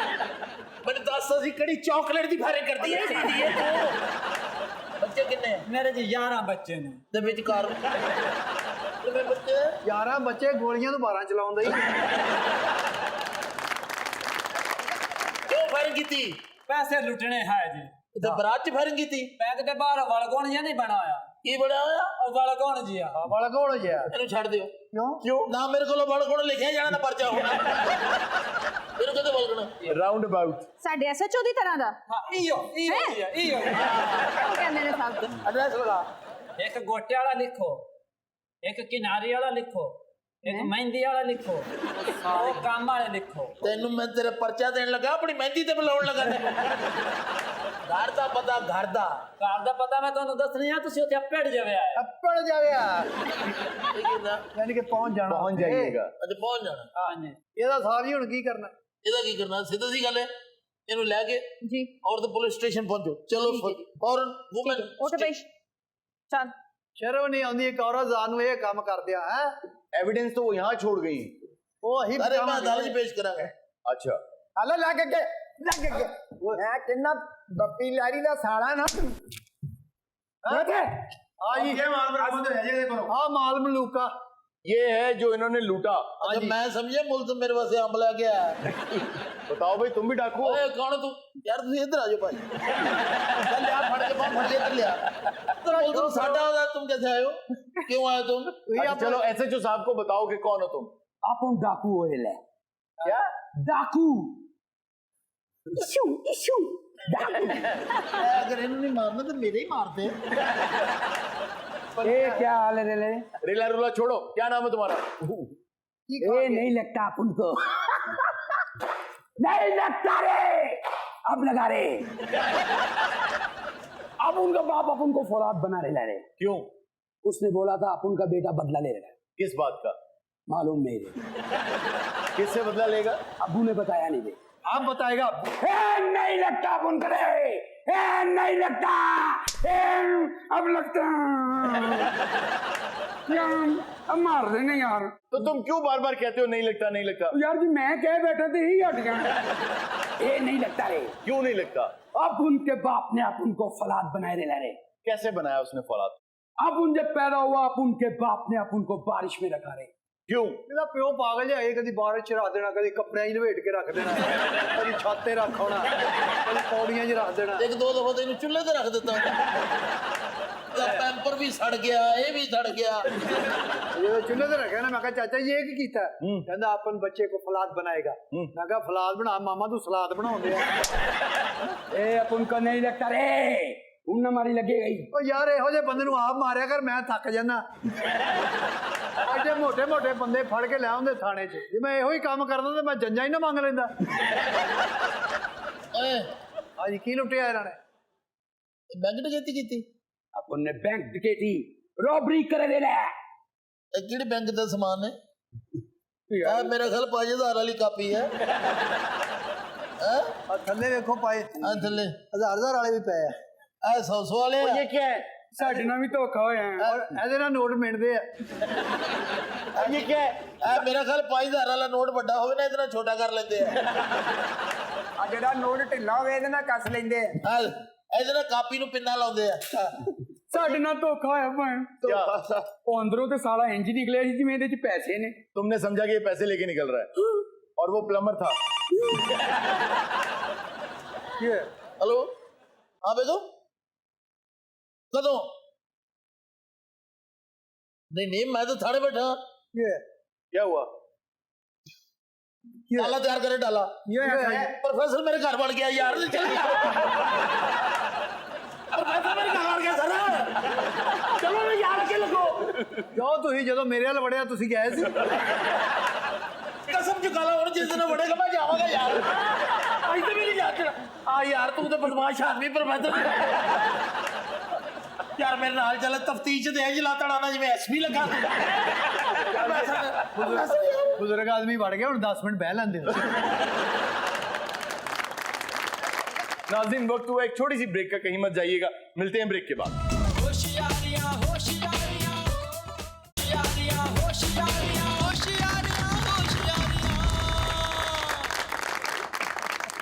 ਮੈਨੂੰ ਦੱਸ ਅਸੀਂ ਕਿਹੜੀ ਚਾਕਲੇਟ ਦੀ ਫਾਇਰਿੰਗ ਕਰਦੀ ਹੈ ਸੀਦੀ ਤੂੰ ਬੱਚੇ ਕਿੰਨੇ मेरे जी 11 बच्चे ने ਦੇ ਵਿੱਚ ਕਾਰ ਕਿੰਨੇ ਬੱਚੇ 11 ਬੱਚੇ ਗੋਲੀਆਂ ਤੋਂ 12 ਚਲਾਉਂਦੇ ਹੀ ਕਿਉਂ ਫਾਇਰਿੰਗ ਕੀਤੀ पैसे लुटने हैं जी ਤੇ ਬਰਾਤ 'ਚ ਫਾਇਰਿੰਗ ਕੀਤੀ बैंक के बाहर वलगोन या नहीं बनाया ਕੀ ਬਣਿਆ ਹੋਇਆ और वलगोन जी ਵਾਲਾ ਕੋਲ ਜਿਆ ਇਹਨੂੰ ਛੱਡ ਦਿਓ ਕਿਉਂ ਨਾ ਮੇਰੇ ਕੋਲੋਂ ਬੜ ਕੋਲ ਲਿਖਿਆ ਜਾਣਾ ਨਾ ਪਰਚਾ ਹੋਣਾ ਇਹਨੂੰ ਕਹਿੰਦੇ ਬਲਗਣਾ राउंड अबाउट ਸਾਡੇ ਐਸਐਚਓ ਦੀ ਤਰ੍ਹਾਂ ਦਾ हाँ इयो इयो जी इयो ਉਹ ਕਹਿੰਦੇ ਨੇ ਸਾਹਿਬ ਜੀ ਐਡਰੈਸ ਲਗਾ एक गोटे वाला लिखो एक किनारे वाला लिखो एक मेहंदी वाला लिखो और एक काम वाले लिखो ਤੈਨੂੰ ਮੈਂ ਤੇਰਾ ਪਰਚਾ ਦੇਣ ਲੱਗਾ ਆਪਣੀ ਮਹਿੰਦੀ ਤੇ ਬੁਲਾਉਣ ਲੱਗਾ ਤੈਨੂੰ ਘਰ ਦਾ ਪਤਾ ਘਰ ਦਾ घर का पता मैं तुहानू दस नहीं तुसी उत्थे पेड़ जावे आए ਅੱਪੜ ਜਾਵਿਆ ਇਹ ਕਿੰਨਾ ਯਾਨੀ ਕਿ ਪਹੁੰਚ ਜਾਣਾ पहुंच जाइएगा। ਅੱਜ ਪਹੁੰਚ ਜਾਣਾ हाँ जी ਇਹਦਾ ਸਾਹਿਬ ਜੀ ਹੁਣ ਕੀ ਕਰਨਾ ਇਹਦਾ ਕੀ ਕਰਨਾ ਸਿੱਧੀ ਜੀ ਗੱਲ ਹੈ ਇਹਨੂੰ ਲੈ ਕੇ जी ਔਰ ਤੇ ਪੁਲਿਸ ਸਟੇਸ਼ਨ ਪਹੁੰਚੋ ਚਲੋ जी, जी। ਫੌਰਨ ਵੂਮਨ उठो भाई चल ਸ਼ਰਮ ਨਹੀਂ ਆਉਂਦੀ ਇੱਕ ਔਰਤ ਜ਼ਾਨ ਨੂੰ ਇਹ ਕੰਮ ਕਰਦਿਆਂ ਹੈ एविडेंस तो वो यहाँ छोड़ गई। ਉਹ ਅਸੀਂ ਅਰੇ ਮੈਂ ਅਦਾਲਤ 'ਚ ਪੇਸ਼ ਕਰਾਂਗਾ अच्छा ਹਲੋ ਲੱਗ ਕੇ ਮੈਂ ਕਿੰਨਾ ਬੱਪੀ ਲਾਰੀ ਦਾ ਸਾਲਾ ਨਾ ਤੂੰ ਆ ਜੀ ਆ ਮਾਲ ਮਲੂਕਾ ये है जो इन्होंने लूटा। अच्छा मैं समझे मुल्क मेरे वास्ते आम ला के आया बताओ भाई तुम भी डाकू हो? ओए कौन है तू यार तू इधर आ जाओ भाई चल यार फड़ के बाहर फड़ ले कर लिया तुम साडा होगा तुम कैसे आए हो क्यों आए तुम अच्छा, चलो SHO साहब को बताओ कि कौन हो तुम। अपन डाकू होए ले क्या डाकू इशू अगर इन्होंने नहीं मारना तो मेरे ही मारते ए क्या हाल है रे रेला रूला छोड़ो, क्या नाम है तुम्हारा? ए नहीं लगता अपन को नहीं लगता रे अब लगा रे अब उनका बाप अपन को फौलाद बना रहे रे क्यों? उसने बोला था अपन का बेटा बदला ले रहा है किस बात का? मालूम नहीं रे किससे बदला लेगा? अबू ने बताया नहीं रे आप बताएगा नहीं लगता अपन करे नहीं लगता अब लगता यार अब मार देंगे यार तो तुम क्यों बार बार कहते हो नहीं लगता नहीं लगता? यार जी मैं कह बैठा तो यही हट गया ये नहीं लगता रे क्यों नहीं लगता? अब उनके बाप ने अपन को फलाद बनाए रे रे कैसे बनाया उसने फौलाद? अब उन जब पैदा हुआ अपन के बाप ने अपन को बारिश में रखा रे क्यों? ਇਹਦਾ ਪਿਓ ਪਾਗਲ ਜਿਹਾ ਇਹ ਕਦੀ ਬਾਰਿਸ਼ ਚ ਰੱਖ ਦੇਣਾ ਕਦੀ ਕੱਪੜਿਆਂ 'ਚ ਲਪੇਟ ਕੇ ਰੱਖ ਦੇਣਾ ਕਦੀ ਛੱਤ ਤੇ ਰੱਖ ਆਉਣਾ ਕਦੀ ਪੌੜੀਆਂ 'ਚ ਰੱਖ ਦੇਣਾ एक दो दफा तो इन्हें चूल्हे ते रख देता ਪੈਂਪਰ ਵੀ ਸੜ ਗਿਆ ਇਹ ਵੀ ਸੜ ਗਿਆ ਜਦੋਂ ਚੁੱਲ੍ਹੇ ਤੇ ਰੱਖਿਆ ਨਾ ਮੈਂ ਕਿਹਾ ਚਾਚਾ ਜੀ ਇਹ ਕੀ ਕੀਤਾ ਕਹਿੰਦਾ ਆਪਨ ਬੱਚੇ को फलाद बनाएगा मैं कहा फलाद बना मामा तू सलाद बनाਉਂਦੇ ਆ ए अपन को नहीं लगता रे उन मारी लगे गई ਉਹ ਯਾਰ ਇਹੋ ਜਿਹੇ ਬੰਦੇ ਨੂੰ ਆਪ ਮਾਰਿਆ ਕਰ ਮੈਂ ਥੱਕ ਜਾਣਾ ਐਡੇ ਮੋਟੇ ਮੋਟੇ ਬੰਦੇ ਫੜ ਕੇ ਲੈ ਆਉਂਦੇ ਥਾਣੇ 'ਚ ਜੇ ਮੈਂ ਇਹੋ ਹੀ ਕੰਮ ਕਰਦਾ ਤੇ ਮੈਂ ਜੰਜਾ ਹੀ ਨਾ ਮੰਗ ਲੈਂਦਾ ਓਏ ਅੱਜ ਕੀ ਲੁੱਟਿਆ ਇਹਨਾਂ ਨੇ ਬੈਂਕ ਡਕੈਤੀ ਕੀਤੀ अपन ने बैंक डकैती रॉबरी करे दे ले ਇਹ ਕਿਹੜੇ ਬੈਂਕ ਦਾ ਸਮਾਨ ਹੈ ਇਹ ਮੇਰਾ ਖਿਆਲ 5000 ਵਾਲੀ ਕਾਪੀ ਹੈ ਆ ਥੱਲੇ ਵੇਖੋ ਪਾਏ ਆ ਥੱਲੇ ਹਜ਼ਾਰ ਵਾਲੇ ਵੀ ਪਏ ਆ ਇਹ 100 ਵਾਲੇ ਆ। ये क्या है? ਸਾਡੇ ਨਾਲ ਵੀ ਧੋਖਾ ਹੋਇਆ ਔਰ ਇਹਦੇ ਨਾਲ ਨੋਟ ਮਿਲਦੇ ਆ ये क्या है? ਇਹ ਮੇਰਾ ਖਿਆਲ 5000 ਵਾਲਾ ਨੋਟ ਵੱਡਾ ਹੋਵੇ ਨਾ ਇਹਦੇ ਨਾਲ ਛੋਟਾ ਕਰ ਲੈਂਦੇ ਆ ਆ ਜਿਹੜਾ ਨੋਟ ਢਿੱਲਾ ਹੋਵੇ ਇਹਦੇ ਨਾਲ ਕੱਸ ਲੈਂਦੇ ਆ ਇਹਦੇ ਨਾਲ ਕਾਪੀ ਨੂੰ ਪਿੰਨਾ ਲਾਉਂਦੇ ਆ ਸਾਡੇ ਨਾਲ ਧੋਖਾ ਹੋਇਆ ਭਾਈ क्या? ਉਹ ਅੰਦਰੋਂ ਤੇ ਸਾਲਾ ਇੰਜ ਨਿਕਲਿਆ ਸੀ ਜਿਵੇਂ ਇਹਦੇ ਚ ਪੈਸੇ ਨੇ तुमने समझा कि ये पैसे लेके निकल रहा है और वो प्लम्बर था। हेलो हाँ बेगो कदों नहीं नहीं मैं तो थाने बैठा क्या हुआ? डाला तैयार करे डाला प्रोफेसर मेरे घर बढ़ गया यार प्रोफेसर मेरे घर बढ़ गया सर चलो मैं यार के लगो ਕਿਉਂ ਤੁਸੀਂ ਜਦੋਂ ਮੇਰੇ ਵੱਲ ਵੜਿਆ ਤੁਸੀਂ ਗਏ ਸੀ कसम चुका ला और जिस दिन बढ़ेगा मैं जाऊंगा यार आज तो मेरी याद आ यार तू तो बदमाश आदमी प्रोफेसर यार मेरे नाल चल तफ्तीश दे जिला तड़ाना जिवें एसपी लगा ਬਜ਼ੁਰਗ ਆਦਮੀ ਵੜ ਗਿਆ ਹੁਣ 10 ਮਿੰਟ ਬਹਿ ਲੈਂਦੇ ਹੋ नाज़रीन वक्त हुआ एक छोटी सी ब्रेक का, कहीं मत जाइएगा, मिलते हैं ब्रेक के बाद। होशियारियां होशियारियां होशियारियां होशियारियां होशियारियां होशियारियां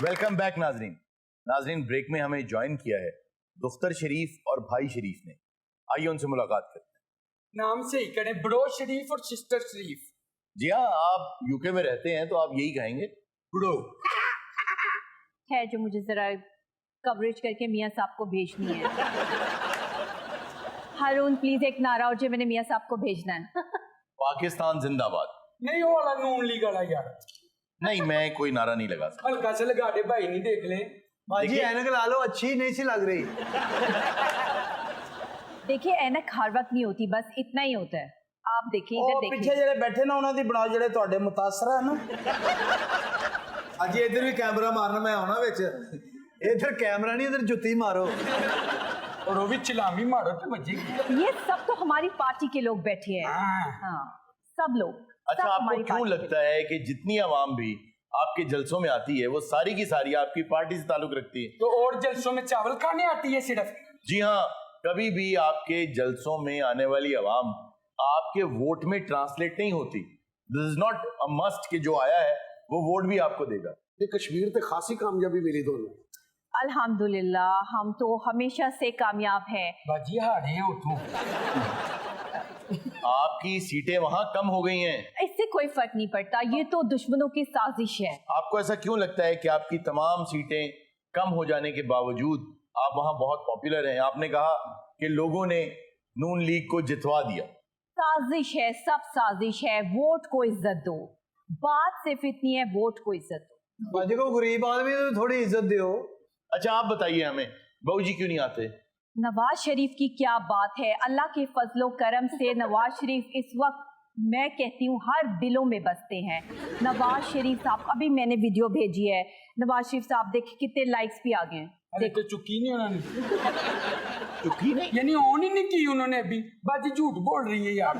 वेलकम बैक नाजरीन। नाजरीन ब्रेक में हमें ज्वाइन किया है दुख्तर शरीफ और भाई शरीफ ने। आइए उनसे मुलाकात करते हैं। नाम से ही करें ब्रो शरीफ और सिस्टर शरीफ। जी हाँ, आप यूके में रहते हैं तो आप यही कहेंगे ब्रो। है जो मुझे जरा कवरेज करके मियाँ साहब को भेजनी है। हारून प्लीज एक नारा और जो मैंने मियाँ साहब को भेजना है। पाकिस्तान जिंदाबाद। नहीं वो वाला नून लीग वाला यार, नहीं मैं कोई नारा नहीं लगा सकता। हल्का से लगा दे भाई, नहीं देख ले भाजी ऐनक ला लो, अच्छी नहीं सी लग रही। देखिए ऐनक हर वक्त नहीं होती, बस इतना ही होता है। आप देखिए इधर देखिए, ਪਿੱਛੇ ਜਿਹੜੇ ਬੈਠੇ ਨਾ ਉਹਨਾਂ ਦੀ ਬਣਾਓ ਜਿਹੜੇ ਤੁਹਾਡੇ ਮੁਤਾਸਰ ਹੈ ਨਾ ਅੱਜ ਇੱਧਰ ਵੀ ਕੈਮਰਾ ਮਾਰਨ ਮੈਂ ਆਉਣਾ ਵਿੱਚ। ਇੱਧਰ ਕੈਮਰਾ ਨਹੀਂ, ਇੱਧਰ ਜੁੱਤੀ ਮਾਰੋ। और वो भी चिलामी मारो तो बजेगी। ये सब तो हमारी पार्टी के लोग बैठे हैं। हाँ, सब लोग। अच्छा, आपको क्यों लगता है कि जितनी आवाम भी آپ کے جلسوں میں آتی ہے وہ ساری کی ساری آپ کی پارٹی سے تعلق رکھتی ہے. تو اور جلسوں میں چاول کھانے آتی ہے صرف؟ جی ہاں, کبھی بھی آپ کے جلسوں میں آنے والی عوام آپ کے ووٹ میں ٹرانسلیٹ نہیں ہوتی. دس از ناٹ اے مسٹ کہ جو آیا ہے وہ ووٹ بھی آپ کو دے گا. یہ کشمیر تے خاصی کامیابی ملی دونوں. الحمدللہ ہم تو ہمیشہ سے کامیاب ہیں. باجی ہاڑے ہیں اتوں. آپ کی سیٹیں وہاں کم ہو گئی ہیں. اس سے کوئی فرق نہیں پڑتا, یہ تو دشمنوں کی سازش ہے. آپ کو ایسا کیوں لگتا ہے کہ آپ کی تمام سیٹیں کم ہو جانے کے باوجود آپ وہاں بہت پاپولر ہیں؟ آپ نے کہا کہ لوگوں نے نون لیگ کو جتوا دیا. سازش ہے, سب سازش ہے. ووٹ کو عزت دو, بات صرف اتنی ہے ووٹ کو عزت دو. باجی کو غریب آدمی تو تھوڑی عزت دیو. اچھا آپ بتائیے ہمیں, بہو جی کیوں نہیں آتے؟ نواز شریف کی کیا بات ہے, اللہ کے فضل و کرم سے نواز شریف اس وقت میں کہتی ہوں ہر دلوں میں بستے ہیں. نواز شریف صاحب, ابھی میں نے ویڈیو بھیجی ہے, نواز شریف صاحب دیکھ کتنے لائکس بھی آ گئے ہیں. دیکھو چکی نہیں انہوں نے, چکی نہیں, یعنی آن ہی نہیں کی انہوں نے ابھی. باجی جھوٹ بول رہی ہے یار.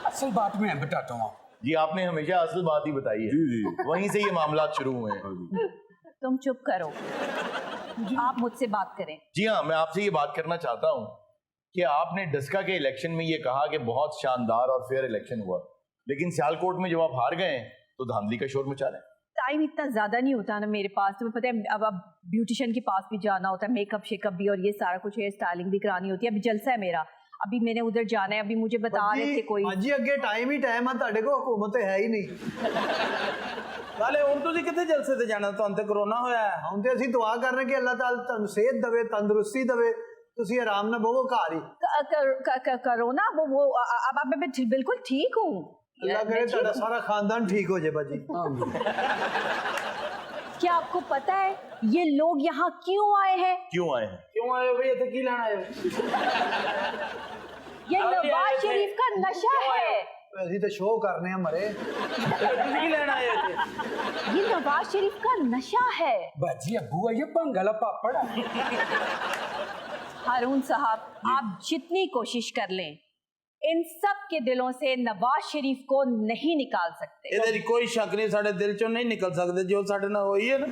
اصل بات میں بتاتا ہوں. جی آپ نے ہمیشہ اصل بات ہی بتائی ہے, وہیں سے یہ معاملات شروع ہوئے ہیں. تم چپ کرو, آپ مجھ سے بات کریں. جی ہاں, میں آپ سے یہ بات کرنا چاہتا ہوں کہ آپ نے ڈسکا کے الیکشن میں یہ کہا کہ بہت شاندار اور فیئر الیکشن ہوا, لیکن سیالکوٹ میں جب آپ ہار گئے تو دھاندلی کا شور مچا رہے ہیں. ٹائم اتنا زیادہ نہیں ہوتا نا میرے پاس, تمہیں پتہ ہے اب بیوٹیشین کے پاس بھی جانا ہوتا ہے, میک اپ شیک اپ بھی, اور یہ سارا کچھ ہیئر اسٹائلنگ بھی کرانی ہوتی ہے. ابھی جلسہ ہے میرا, ابھی میں نے ادھر جانا ہے. ابھی مجھے بتا رہے تھے کوئی جی اگے ٹائم ہی ٹائم ہے, تہاڈے کو حکومت ہے ہی نہیں. نالے ہن تسی کتے جلسے تے جانا, تہن تے کرونا ہویا ہے. ہن تے اسی دعا کرنے کہ اللہ تعالی تہانوں صحت دے, تندرستی دے, تسی آرام نہ بہو گھر ہی. کرونا وہ اب میں بالکل ٹھیک ہوں. اللہ کرے تہاڈا سارا خاندان ٹھیک ہو جائے. باجی کیا آپ کو پتا ہے یہ لوگ یہاں کیوں آئے ہیں؟ کیوں آئے ہیں؟ کیوں آئے ہو بھئی, اتنے کی لینا آئے ہو؟ یہ نواز شریف کا نشہ ہے. اسی تے شو کرنے ہیں مرے. تسی کی لینا آئے ہو؟ یہ نواز شریف کا نشہ ہے. باجی ابو یہ پنگلا پاپڑ. ہارون صاحب آپ جتنی کوشش کر لیں ان سب کے دلوں سے نواز شریف کو نہیں نکال سکتے. یہ کوئی شک نہیں, ساڑھے دل چوں نہیں نکل سکتے جو ساڑھے نہ ہوئی ہے نا.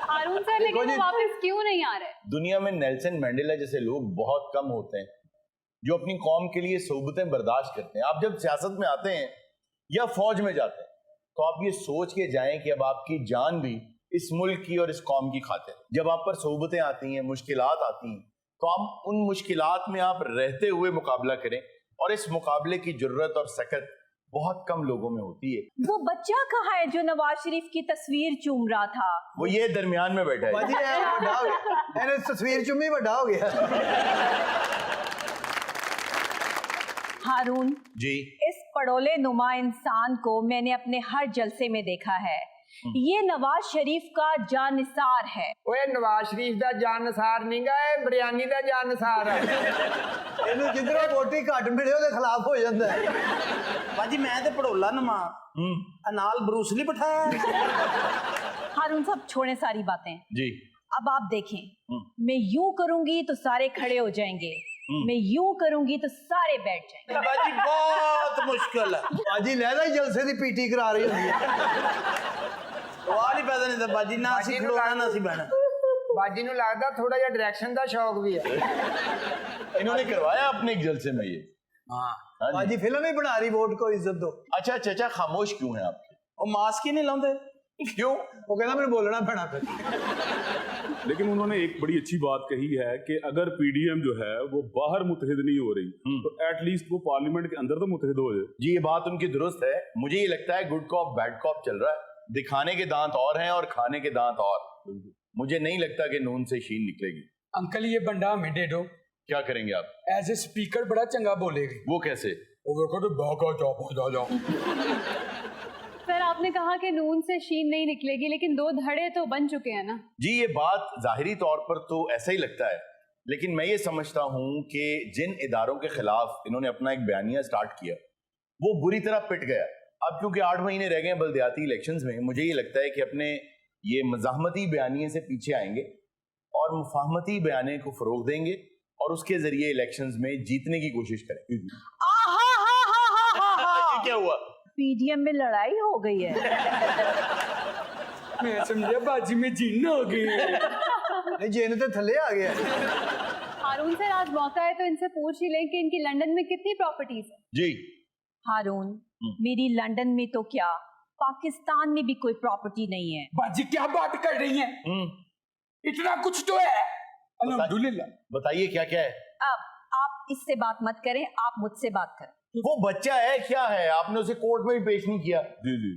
ہارون صاحب لیکن وہ واپس کیوں نہیں آ رہے؟ دنیا میں نیلسن مینڈیلا جیسے لوگ بہت کم ہوتے ہیں جو اپنی قوم کے لیے صحبتیں برداشت کرتے ہیں. آپ جب سیاست میں آتے ہیں یا فوج میں جاتے ہیں تو آپ یہ سوچ کے جائیں کہ اب آپ کی جان بھی اس ملک کی اور اس قوم کی خاطر. جب آپ پر صحبتیں آتی ہیں, مشکلات آتی ہیں, تو آپ ان مشکلات میں آپ رہتے ہوئے مقابلہ کریں, اور اس مقابلے کی جرت اور سکت بہت کم لوگوں میں ہوتی ہے. وہ بچہ کہاں ہے جو نواز شریف کی تصویر چوم رہا تھا؟ وہ یہ درمیان میں بیٹھا ہے. باجی بڑا ہو گیا, اینے تصویر چومی بڑا ہو گیا. ہارون جی, اس پڑولے نما انسان کو میں نے اپنے ہر جلسے میں دیکھا ہے. یہ نواز شریف کا جانثار ہے. اوے نواز شریف دا جانثار نہیں گا, اے بریانی دا جانثار ہے. اینو جدھروں ووٹی گھٹ ملے دے خلاف ہو جاندا ہے. باجی میں تے پڑھولا نما نال بروس لی بٹھایا. ہارون صاحب چھوڑیں ساری باتیں. جی اب آپ دیکھیں, میں یوں کروں گی تو سارے کھڑے ہو جائیں گے, میں یوں کروں گی تو سارے بیٹھ جائیں گے. باجی بہت مشکل ہے. باجی لہدا ہی جلسے دی پی ٹی کرا رہی ہوندی ہے. سوال ہی پیدا نہیں تھا باجی, نہ اسی کھڑونا نہ اسی بہنا. باجی نو لگدا تھوڑا جہا ڈائریکشن دا شوق بھی ہے. انہوں نے کروایا اپنے ایک جلسے میں یہ. باجی فلم ہی بنا رہی, ووٹ کو عزت دو. اچھا چچا خاموش کیوں ہیں آپ کے؟ وہ ماسک ہی نہیں لاؤندے. کیوں؟ وہ کہنا میں بولنا پڑنا پھر. لیکن انہوں نے ایک بڑی اچھی بات کہی ہے کہ اگر پی ڈی ایم جو ہے وہ باہر متحد نہیں ہو رہی تو ایٹ لیسٹ وہ پارلیمنٹ کے اندر تو متحد ہو جائے. جی یہ بات ان کی درست ہے. مجھے یہ لگتا ہے گڈ کاپ بیڈ کاپ چل رہا ہے. دکھانے کے دانت اور ہیں اور کھانے کے دانت اور. مجھے نہیں لگتا کہ نون سے شین نکلے گی. انکل یہ بندہ ہمیں دے دو. کیا کریں گے آپ؟ ایز اے اسپیکر بڑا چنگا بولے گی. وہ کیسے؟ پھر آپ نے کہا کہ نون سے شین نہیں نکلے گی, لیکن دو دھڑے تو بن چکے ہیں نا. جی یہ بات ظاہری طور پر تو ایسا ہی لگتا ہے, لیکن میں یہ سمجھتا ہوں کہ جن اداروں کے خلاف انہوں نے اپنا ایک بیانیہ سٹارٹ کیا وہ بری طرح پٹ گیا. اب کیونکہ 8 مہینے رہ گئے ہیں بلدیاتی الیکشنز میں, مجھے یہ لگتا ہے کہ اپنے یہ مزاحمتی بیانیے سے پیچھے آئیں گے اور مفاہمتی بیانیے کو فروغ دیں گے اور اس کے ذریعے الیکشنز میں جیتنے کی کوشش کریں. کیا ہوا؟ पीडीएम में लड़ाई हो गई है। मैं समझा बाजी में जीना हो गई है। नहीं जेन तो थले आ गया। हारून सर आज मौका है तो इनसे पूछ ही लें कि इनकी लंदन में कितनी प्रॉपर्टीज है। जी हारून, मेरी लंदन में तो क्या पाकिस्तान में भी कोई प्रॉपर्टी नहीं है। बाजी क्या बात कर रही है? इतना कुछ तो है। अल्हम्दुलिल्लाह। बताइए क्या क्या है। अब आप इससे बात मत करें, आप मुझसे बात करें। वो बच्चा है क्या है, आपने उसे कोर्ट में भी पेश नहीं किया। जी जी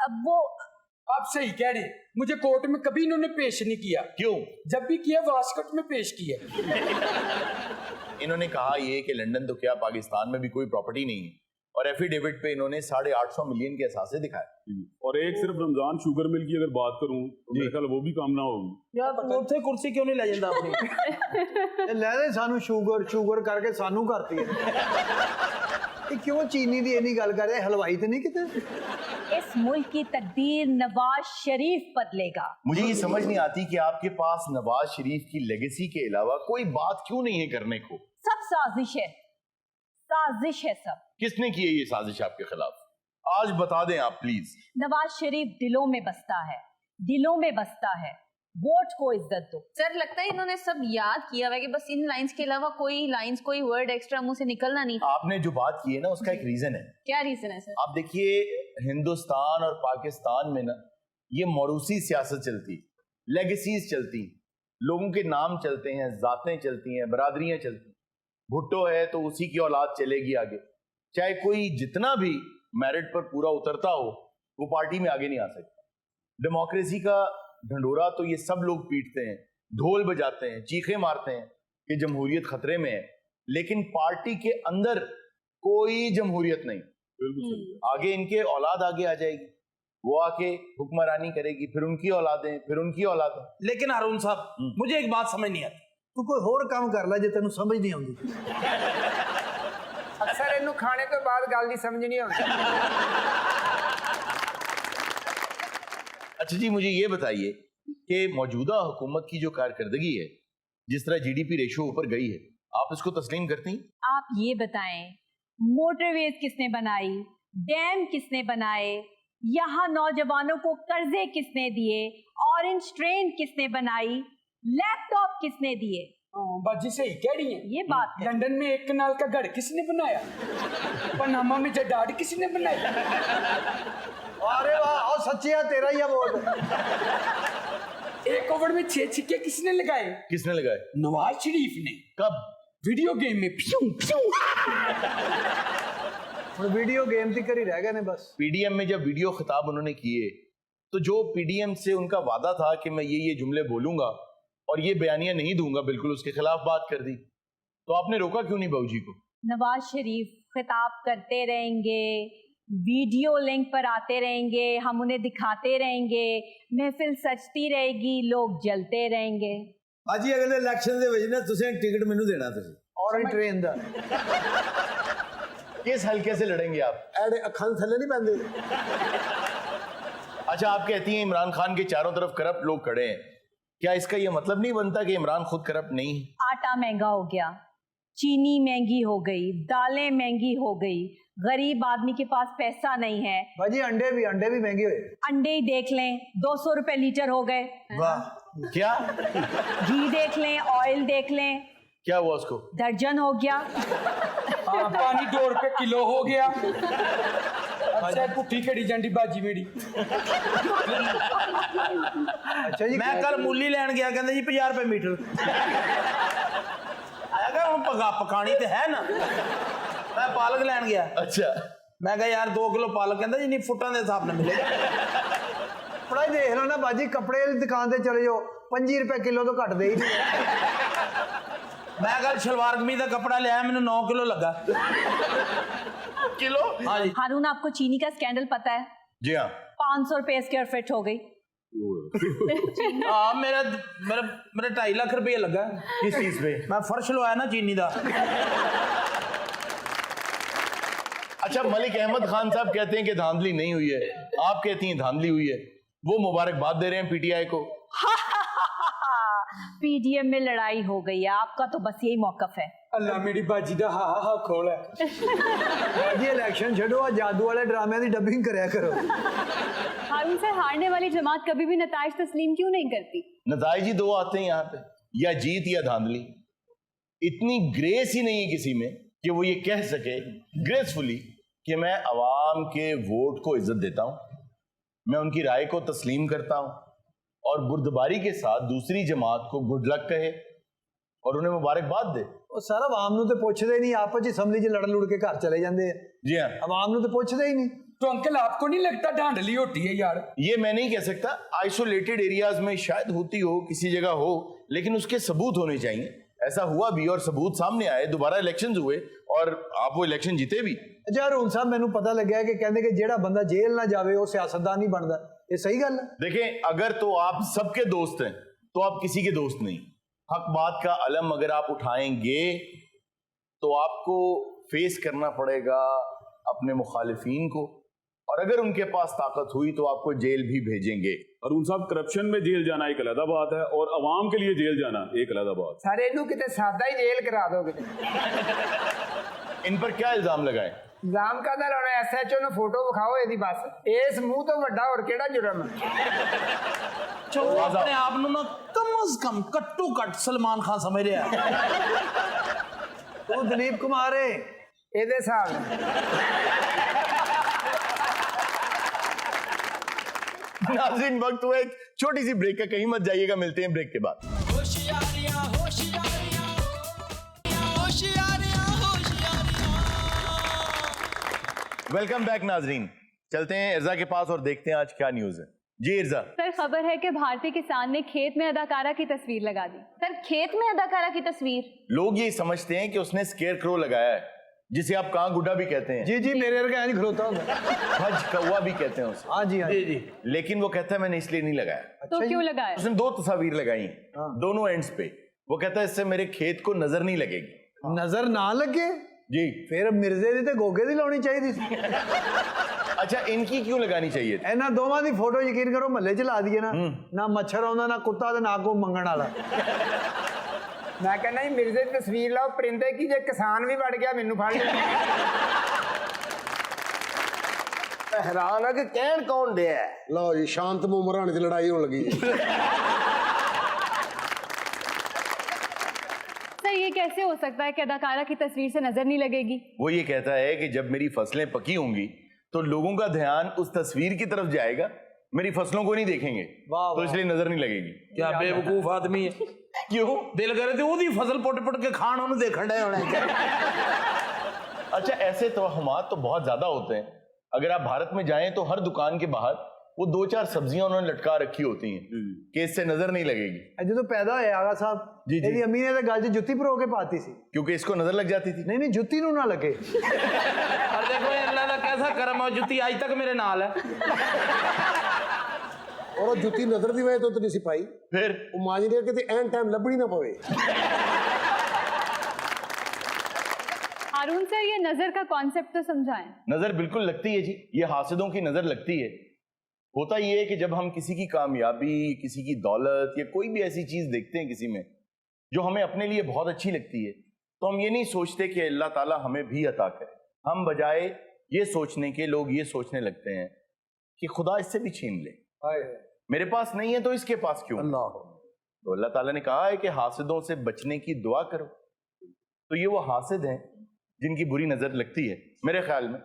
अब वो आप सही कह रहे, मुझे कोर्ट में कभी इन्होंने पेश नहीं किया। क्यों? जब भी किया वास्कट में पेश किया। इन्होंने कहा ये कि लंदन तो क्या पाकिस्तान में भी कोई प्रॉपर्टी नहीं है, और एफिडेविट पे इन्होंने 850 मिलियन के असासे दिखाए। और एक सिर्फ रमजान शुगर मिल की अगर बात करूं तो मेरे ख्याल वो भी काम ना होगी। यार तू ਉੱਥੇ ਕੁਰਸੀ ਕਿਉਂ ਨਹੀਂ ਲੈ ਜਾਂਦਾ ਆਪਣੀ? ਇਹ ਲੈ ਦੇ ਸਾਨੂੰ ਸ਼ੂਗਰ ਕਰਕੇ ਸਾਨੂੰ ਕਰਤੀ ਹੈ। ਇਹ ਕਿਉਂ ਚੀਨੀ ਦੀ ਇੰਨੀ ਗੱਲ ਕਰ ਰਿਹਾ, ਹਲਵਾਈ ਤੇ ਨਹੀਂ ਕਿਤੇ? इस मुल्क की तकदीर नवाज शरीफ बदलेगा। मुझे ये समझ नहीं आती कि आपके पास नवाज शरीफ की लेगेसी के अलावा कोई बात क्यों नहीं है करने को। सब साजिश है, साजिश है सब। किसने की है ये साजिश आपके खिलाफ? आज बता दें आप प्लीज। नवाज शरीफ दिलों में बसता है, दिलों में बसता है। वोट को इज्जत दो। सर लगता है इन्होंने सब याद किया हुआ है कि बस इन लाइंस के अलावा कोई लाइंस कोई वर्ड एक्स्ट्रा मुंह से निकलना नहीं। आपने जो बात की है ना उसका एक रीजन है। क्या रीजन है सर? आप देखिए हिंदुस्तान और पाकिस्तान में ना ये मौरूसी सियासत चलती, लेगेसीज चलती, लोगों के नाम चलते हैं, जातें चलती हैं, बरादरियां चलती। भुट्टो है तो उसी की औलाद चलेगी आगे, चाहे कोई जितना भी मेरिट पर पूरा उतरता हो वो पार्टी में आगे नहीं आ सकता। डेमोक्रेसी का ढंडोरा तो ये सब लोग पीटते हैं, ढोल बजाते हैं, चीखे मारते हैं कि जमहूरियत खतरे में है, लेकिन पार्टी के अंदर कोई जमहूरियत नहीं। आगे इनके औलाद आगे आ जाएगी, वो आके हुक्मरानी करेगी, फिर उनकी औलादें, फिर उनकी औलादें। लेकिन हारून साहब मुझे एक बात समझ नहीं आती। ਤੂੰ ਕੋਈ ਹੋਰ ਕੰਮ ਕਰ ਲੈ ਜੇ ਤੈਨੂੰ ਸਮਝ ਨਹੀਂ ਆਉਂਦੀ। ਅਕਸਰ ਇਹਨੂੰ ਖਾਣੇ ਤੋਂ ਬਾਅਦ ਗੱਲ ਦੀ ਸਮਝ ਨਹੀਂ ਆਉਂਦੀ। अच्छा जी मुझे ये बताइए कि मौजूदा हुकूमत की जो कारकर्दगी है, जिस तरह जीडीपी रेशो ऊपर गई है, आप इसको तस्लीम करती हैं? आप ये बताएं, मोटरवेज किसने बनाई, डैम किसने बनाए, यहाँ नौजवानों को कर्जे किसने दिए, ऑरेंज ट्रेन किसने बनाई, लैपटॉप किसने दिए? बाजी सही कह रही है। ये बात है। लंदन में एक कनाल का घर किसने बनाया? पनामा में जडाड किसने बनाई? अरे वाह, और सच्ची है तेरा ही है वोट। एक ओवर में 6 छक्के किसने लगाए? किसने लगाए? नवाज शरीफ ने। कब? वीडियो गेम में। ਹੁਣ ਵੀਡੀਓ ਗੇਮ ਤੇ ਕਰੀ ਰਹਿ ਗਏ ਨੇ बस। पीडीएम में जब वीडियो खिताब उन्होंने किए तो जो पीडीएम से उनका वादा था कि मैं ये जुमले बोलूंगा और ये बयानियां नहीं दूंगा, बिल्कुल उसके खिलाफ बात कर दी, तो आपने रोका क्यों नहीं बाबूजी को? नवाज शरीफ खिताब करते रहेंगे, वीडियो लिंक पर आते रहेंगे, हम उन्हें दिखाते रहेंगे, महफिल सजती रहेगी, लोग जलते रहेंगे। बाजी अगले इलेक्शन ਦੇ ਵਿੱਚ ਨਾ ਤੁਸੀਂ ਟਿਕਟ ਮੈਨੂੰ ਦੇਣਾ ਤੁਸੀਂ। ਔਰੇਂਜ ਟ੍ਰੇਨ ਦਾ। किस हल्के से लड़ेंगे आप? ਐਡੇ ਅੱਖਾਂ ਥੱਲੇ नहीं ਪੈਂਦੇ। अच्छा आप कहती हैं इमरान खान के चारों तरफ करप्ट लोग खड़े हैं, क्या इसका ये मतलब नहीं बनता कि इमरान खुद करप्ट नहीं है? आटा महंगा हो गया, चीनी महंगी हो गई, दालें महंगी हो गई, गरीब आदमी के पास पैसा नहीं है। भाजी अंडे भी महंगे हुए। अंडे ही देख लें, 200 रुपए लीटर हो गए। वाह, क्या? घी देख लें, ऑयल देख लें, क्या हुआ उसको? दर्जन हो गया। पानी 2 रुपए किलो हो गया। अच्छा पुट्ठी खड़ी जांडी बाजी मेरी। अच्छा जी मैं कल मूली लैन गया, कहंदा जी 50 रुपए मीटर। आया क्या हम पकानी तो है ना। मैं पालक लैन गया। अच्छा मैं कहा यार 2 किलो पालक, कहंदा जी नहीं फुटां दे हिसाब नाल मिलेगा। थोड़ा ही देख लो ना बाजी, कपड़े की दुकान से चले जाओ, 25 रुपए किलो तो घट दे ही नहीं। मैं कल शलवार कमीज का कपड़ा लिया, मैंने 9 किलो लगा। किलो? हाँ जी। हारून आपको चीनी का स्कैंडल पता है? जी हाँ। 500 रुपए स्क्वायर फीट हो गई। हाँ मेरा 2.5 लाख रुपया लगा। किस चीज पे? मैं फर्श लवाया ना चीनी का। अच्छा मलिक अहमद खान साहब कहते हैं कि धांधली नहीं हुई है, आप कहती हैं धांधली हुई है, वो मुबारकबाद दे रहे हैं पीटीआई को। पीडीएम में लड़ाई हो गई है, आपका तो बस यही मौकफ है। अल्लाह मेरी बाजी दा हा हा खोल है जी इलेक्शन छड़ो आ जादू वाले ड्रामे की डबिंग करया करो। हारून सर, हारने वाली जमात कभी भी नताइज तस्लीम क्यों नहीं करती? नताइज ही दो आते हैं यहाँ पे, या जीत या धांधली। इतनी ग्रेस ही नहीं है किसी में कि वो ये कह सके ग्रेसफुली कि मैं अवाम के वोट को इज्जत देता हूं, मैं उनकी राय को तस्लीम करता हूं और बुर्दबारी के साथ दूसरी जमात को गुड लक कहे और उन्हें मुबारकबाद दे। ਉਹ ਸਾਰਾ ਆਵਾਮ ਨੂੰ ਤੇ ਪੁੱਛਦੇ ਹੀ ਨਹੀਂ, ਆਪਸ ਵਿੱਚ ਅਸੈਂਬਲੀ 'ਚ ਲੜ ਲੁੜ ਕੇ ਘਰ ਚਲੇ ਜਾਂਦੇ ਆ। जी हाँ, ਆਵਾਮ ਨੂੰ ਤੇ ਪੁੱਛਦੇ ਹੀ ਨਹੀਂ। तो अंकल आपको नहीं लगता धांधली होती है यार? ये मैं नहीं कह सकता, आइसोलेटेड एरियाज में शायद होती हो, किसी जगह हो, लेकिन उसके सबूत होने चाहिए। ऐसा हुआ भी और सबूत सामने आए, दोबारा इलेक्शंस हुए और आप वो इलेक्शन जीते भी। ਅੱਛਾ ਹਰੂਨ ਸਾਹਿਬ, ਮੈਨੂੰ ਪਤਾ ਲੱਗਿਆ ਕਿ ਕਹਿੰਦੇ ਕਿ ਜਿਹੜਾ ਬੰਦਾ ਜੇਲ੍ਹ ਨਾ ਜਾਵੇ ਉਹ ਸਿਆਸਤਦਾਨ ਨਹੀਂ ਬਣਦਾ, ਇਹ ਸਹੀ ਗੱਲ ਹੈ? देखें, अगर तो आप सबके दोस्त हैं तो आप किसी के दोस्त नहीं। हक बात का अलम अगर आप उठाएंगे तो आपको फेस करना पड़ेगा अपने मुखालिफिन को, और अगर उनके पास ताकत हुई तो आपको जेल भी भेजेंगे। अरुण साहब, करप्शन में जेल जाना एक अलग बात है और अवाम के लिए जेल जाना एक अलग बात। ਸਾਰੇ ਇਹਨੂੰ ਕਿਤੇ ਸਾਦਾ ਹੀ ਜੇਲ੍ਹ ਕਰਾ ਦੋ ਕਿਤੇ। इन पर क्या इल्जाम लगाएं? ਇਲਜ਼ਾਮ ਕਾਹਦਾ ਲਾਉਣਾ? ਐਸਐਚਓ ਨੂੰ ਫੋਟੋ ਵਿਖਾਓ ਇਹਦੀ ਬਸ। ਇਸ ਮੂੰਹ ਤੋਂ ਵੱਡਾ ਹੋਰ ਕਿਹੜਾ ਜੁਰਮ ਹੈ? अपने आप नु ना कम से कम कट्टू कट सलमान खान समझ रहा है। ਉਹ ਦਲੀਪ ਕੁਮਾਰ ਹੈ ਇਹਦੇ ਹਿਸਾਬ ਨਾਲ। नाज़रीन, वक्त हुआ एक छोटी सी ब्रेक का, कहीं मत जाइएगा, मिलते हैं ब्रेक के बाद। वेलकम बैक नाज़रीन, चलते हैं इर्जा के पास और देखते हैं आज क्या न्यूज़ है। जी इर्जा। सर, खबर है कि भारतीय किसान ने खेत में अदाकारा की तस्वीर लगा दी। सर खेत में अदाकारा की तस्वीर? लोग ये समझते हैं कि उसने स्केयर क्रो लगाया है, जिसे आप कां गुड्डा भी कहते हैं। जी जी, मेरे वर्गा नहीं खलोता होगा। हज कौवा भी कहते हैं उसे। हाँ जी हाँ जी। लेकिन वो कहता है मैंने इसलिए नहीं लगाया। तो क्यों लगाया? उसने दो तस्वीर लगाई दोनों एंड्स पे। वो कहता है इससे मेरे खेत को नजर नहीं लगेगी। नजर ना लगे जी, फिर मिर्जे दी ते गोगे दी लाउनी चाहिए सी। अच्छा, इनकी क्यों लगानी चाहिए? ਇਹਨਾਂ ਦੋਵਾਂ ਦੀ ਫੋਟੋ ਯਕੀਨ ਕਰੋ ਮਹੱਲੇ 'ਚ ਲਾ ਦਈਏ ਨਾ ਮੱਛਰ ਆਉਂਦਾ, ਨਾ ਕੁੱਤਾ ਤੇ ਨਾ ਕੋ ਮੰਗਣ ਵਾਲਾ। ਮੈਂ ਕਹਿੰਦਾ ਜੀ ਮਿਰਜ਼ੇ ਦੀ ਤਸਵੀਰ ਲਾਓ, ਪਰਿੰਦੇ ਕੀ ਜੇ ਕਿਸਾਨ ਵੀ ਵੜ ਗਿਆ ਮੈਨੂੰ ਫੜ ਲਿਓ। हैरान है कि कहन कौन दे है। लो जी, शांत मुंह मराने की लड़ाई होने लगी। सर, ये कैसे हो सकता है कि अदाकारा की तस्वीर से नजर नहीं लगेगी? वो ये कहता है कि जब मेरी फसलें पकी होंगी तो लोगों का ध्यान उस तस्वीर की तरफ जाएगा, मेरी फसलों को नहीं देखेंगे, तो इसलिए नजर नहीं लगेगी। क्या बेवकूफ आदमी है। क्यों? दिल करे थे ओदी फसल पुट पुट के खान उन्हें देखण डे होने। अच्छा, ऐसे तोहमात तो बहुत ज्यादा होते हैं। अगर आप भारत में जाएं तो हर दुकान के बाहर वो 2-4 सब्जियां उन्होंने लटका रखी होती हैं कि इससे नजर नहीं लगेगी। ਜਦੋਂ ਪੈਦਾ ਹੋਇਆ ਆਗਾ ਸਾਹਿਬ, ਇਹਦੀ ਅੰਮੀ ਨੇ ਤਾਂ ਗੱਲ 'ਚ ਜੁੱਤੀ ਪਰੋ ਕੇ ਪਾਤੀ ਸੀ, क्योंकि इसको नजर लग जाती थी। ਨਹੀਂ ਨਹੀਂ ਜੁੱਤੀ ਨੂੰ ਨਾ ਲੱਗੇ। और देखो अल्लाह का कैसा करम है, जुत्ती आज तक मेरे नाल है। और वो जुत्ती नजर दी वजह तो नहीं सी पाई, फिर वो मांझ रही कि एन टाइम लभनी ना पवे। हारून सर, ये नजर का कॉन्सेप्ट तो समझाएं। नजर बिल्कुल लगती है जी, ये हासिदों की नजर लगती है। होता ये है कि जब हम किसी की कामयाबी, किसी की दौलत या कोई भी ऐसी चीज देखते हैं किसी में जो हमें अपने लिए बहुत अच्छी लगती है, तो हम ये नहीं सोचते कि अल्लाह ताला हमें भी अता करे। हम बजाय ये सोचने के लोग ये सोचने लगते हैं कि खुदा इससे भी छीन ले, मेरे पास नहीं है तो इसके पास क्यों। तो अल्लाह ताला ने कहा है कि हासिदों से बचने की दुआ करो। तो ये वो हासिद हैं जिनकी बुरी नजर लगती है। मेरे ख्याल में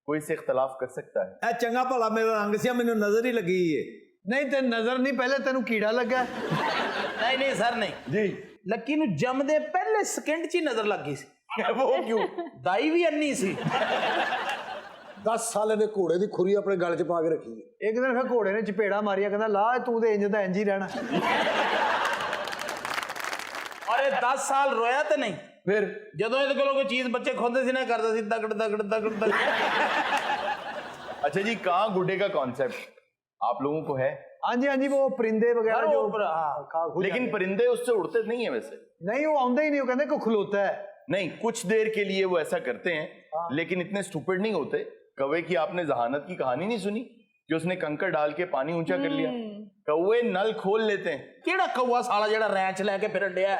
कोई से इख्तलाफ कर सकता है। चंगा भला मेरा रंग से मैंने नजर ही लगी है। नहीं तेन नजर नहीं, पहले तेन कीड़ा लगा। नहीं नहीं सर नहीं जी, लकी नु जमदे पहले सेकंड च नजर लग गई सी। वो क्यों? दाई भी अन्नी सी। 10 साल ने घोड़े की खुरी अपने गल च पा के रखी है। एक दिन फिर घोड़े ने चपेड़ा मारिया, कहता ला तू तो इंज दा इंज ही रहना। अरे 10 साल रोया तो नहीं, फिर ਜਦੋਂ ਇਹਦੇ ਕੋਲੋਂ ਕੋਈ ਚੀਜ਼ ਬੱਚੇ ਖੋਦੇ ਸੀ ਨਾ ਕਰਦਾ ਸੀ ਦਗੜ ਦਗੜ ਦਗੜ ਦਗੜ। अच्छा जी, कहाँ गुड्डे का कॉन्सेप्ट आप लोगों को है? हाँ जी हाँ जी, वो परिंदे वगैरह जो खा खू लेकिन जाते हैं। परिंदे उससे उड़ते नहीं है वैसे। नहीं वो आਉਂਦਾ ही नहीं, वो कहते को खलोता है। नहीं, कुछ देर के लिए वो ऐसा करते हैं, लेकिन इतने स्टूपिड नहीं होते। कौवे की आपने जहानत की कहानी नहीं सुनी? कि उसने कंकड़ डाल के पानी ऊंचा कर लिया। कौवे नल खोल लेते हैं। ਕਿਹੜਾ ਕौवा ਸਾਲਾ ਜਿਹੜਾ ਰੈਂਚ ਲੈ ਕੇ ਫਿਰਨ ਡਿਆ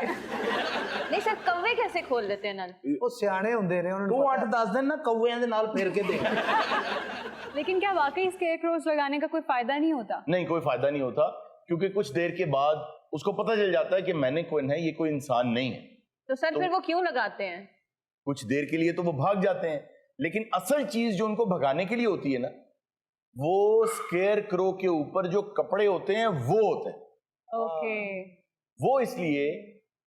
नहीं सर कौवे कैसे खोल देते हैं नल? ਉਹ ਸਿਆਣੇ ਹੁੰਦੇ ਨੇ ਉਹਨਾਂ ਨੂੰ ਤੂੰ ਪਤਾ। 8-10 ਦਿਨ ਨਾ ਕौवेਆਂ ਦੇ ਨਾਲ ਫਿਰ ਕੇ ਦੇਖ लेकिन क्या वाकई स्केयरक्रोज लगाने का कोई फायदा नहीं होता? नहीं, कोई फायदा नहीं होता, क्योंकि कुछ देर के बाद उसको पता चल जाता है कि मैंने कौन है, ये कोई इंसान नहीं है। तो सर फिर वो क्यों लगाते हैं? कुछ देर के लिए तो वो भाग जाते हैं, लेकिन असल चीज जो उनको भगाने के लिए होती है ना, वो स्केयर क्रो के ऊपर जो कपड़े होते हैं वो होते हैं। ओके। वो इसलिए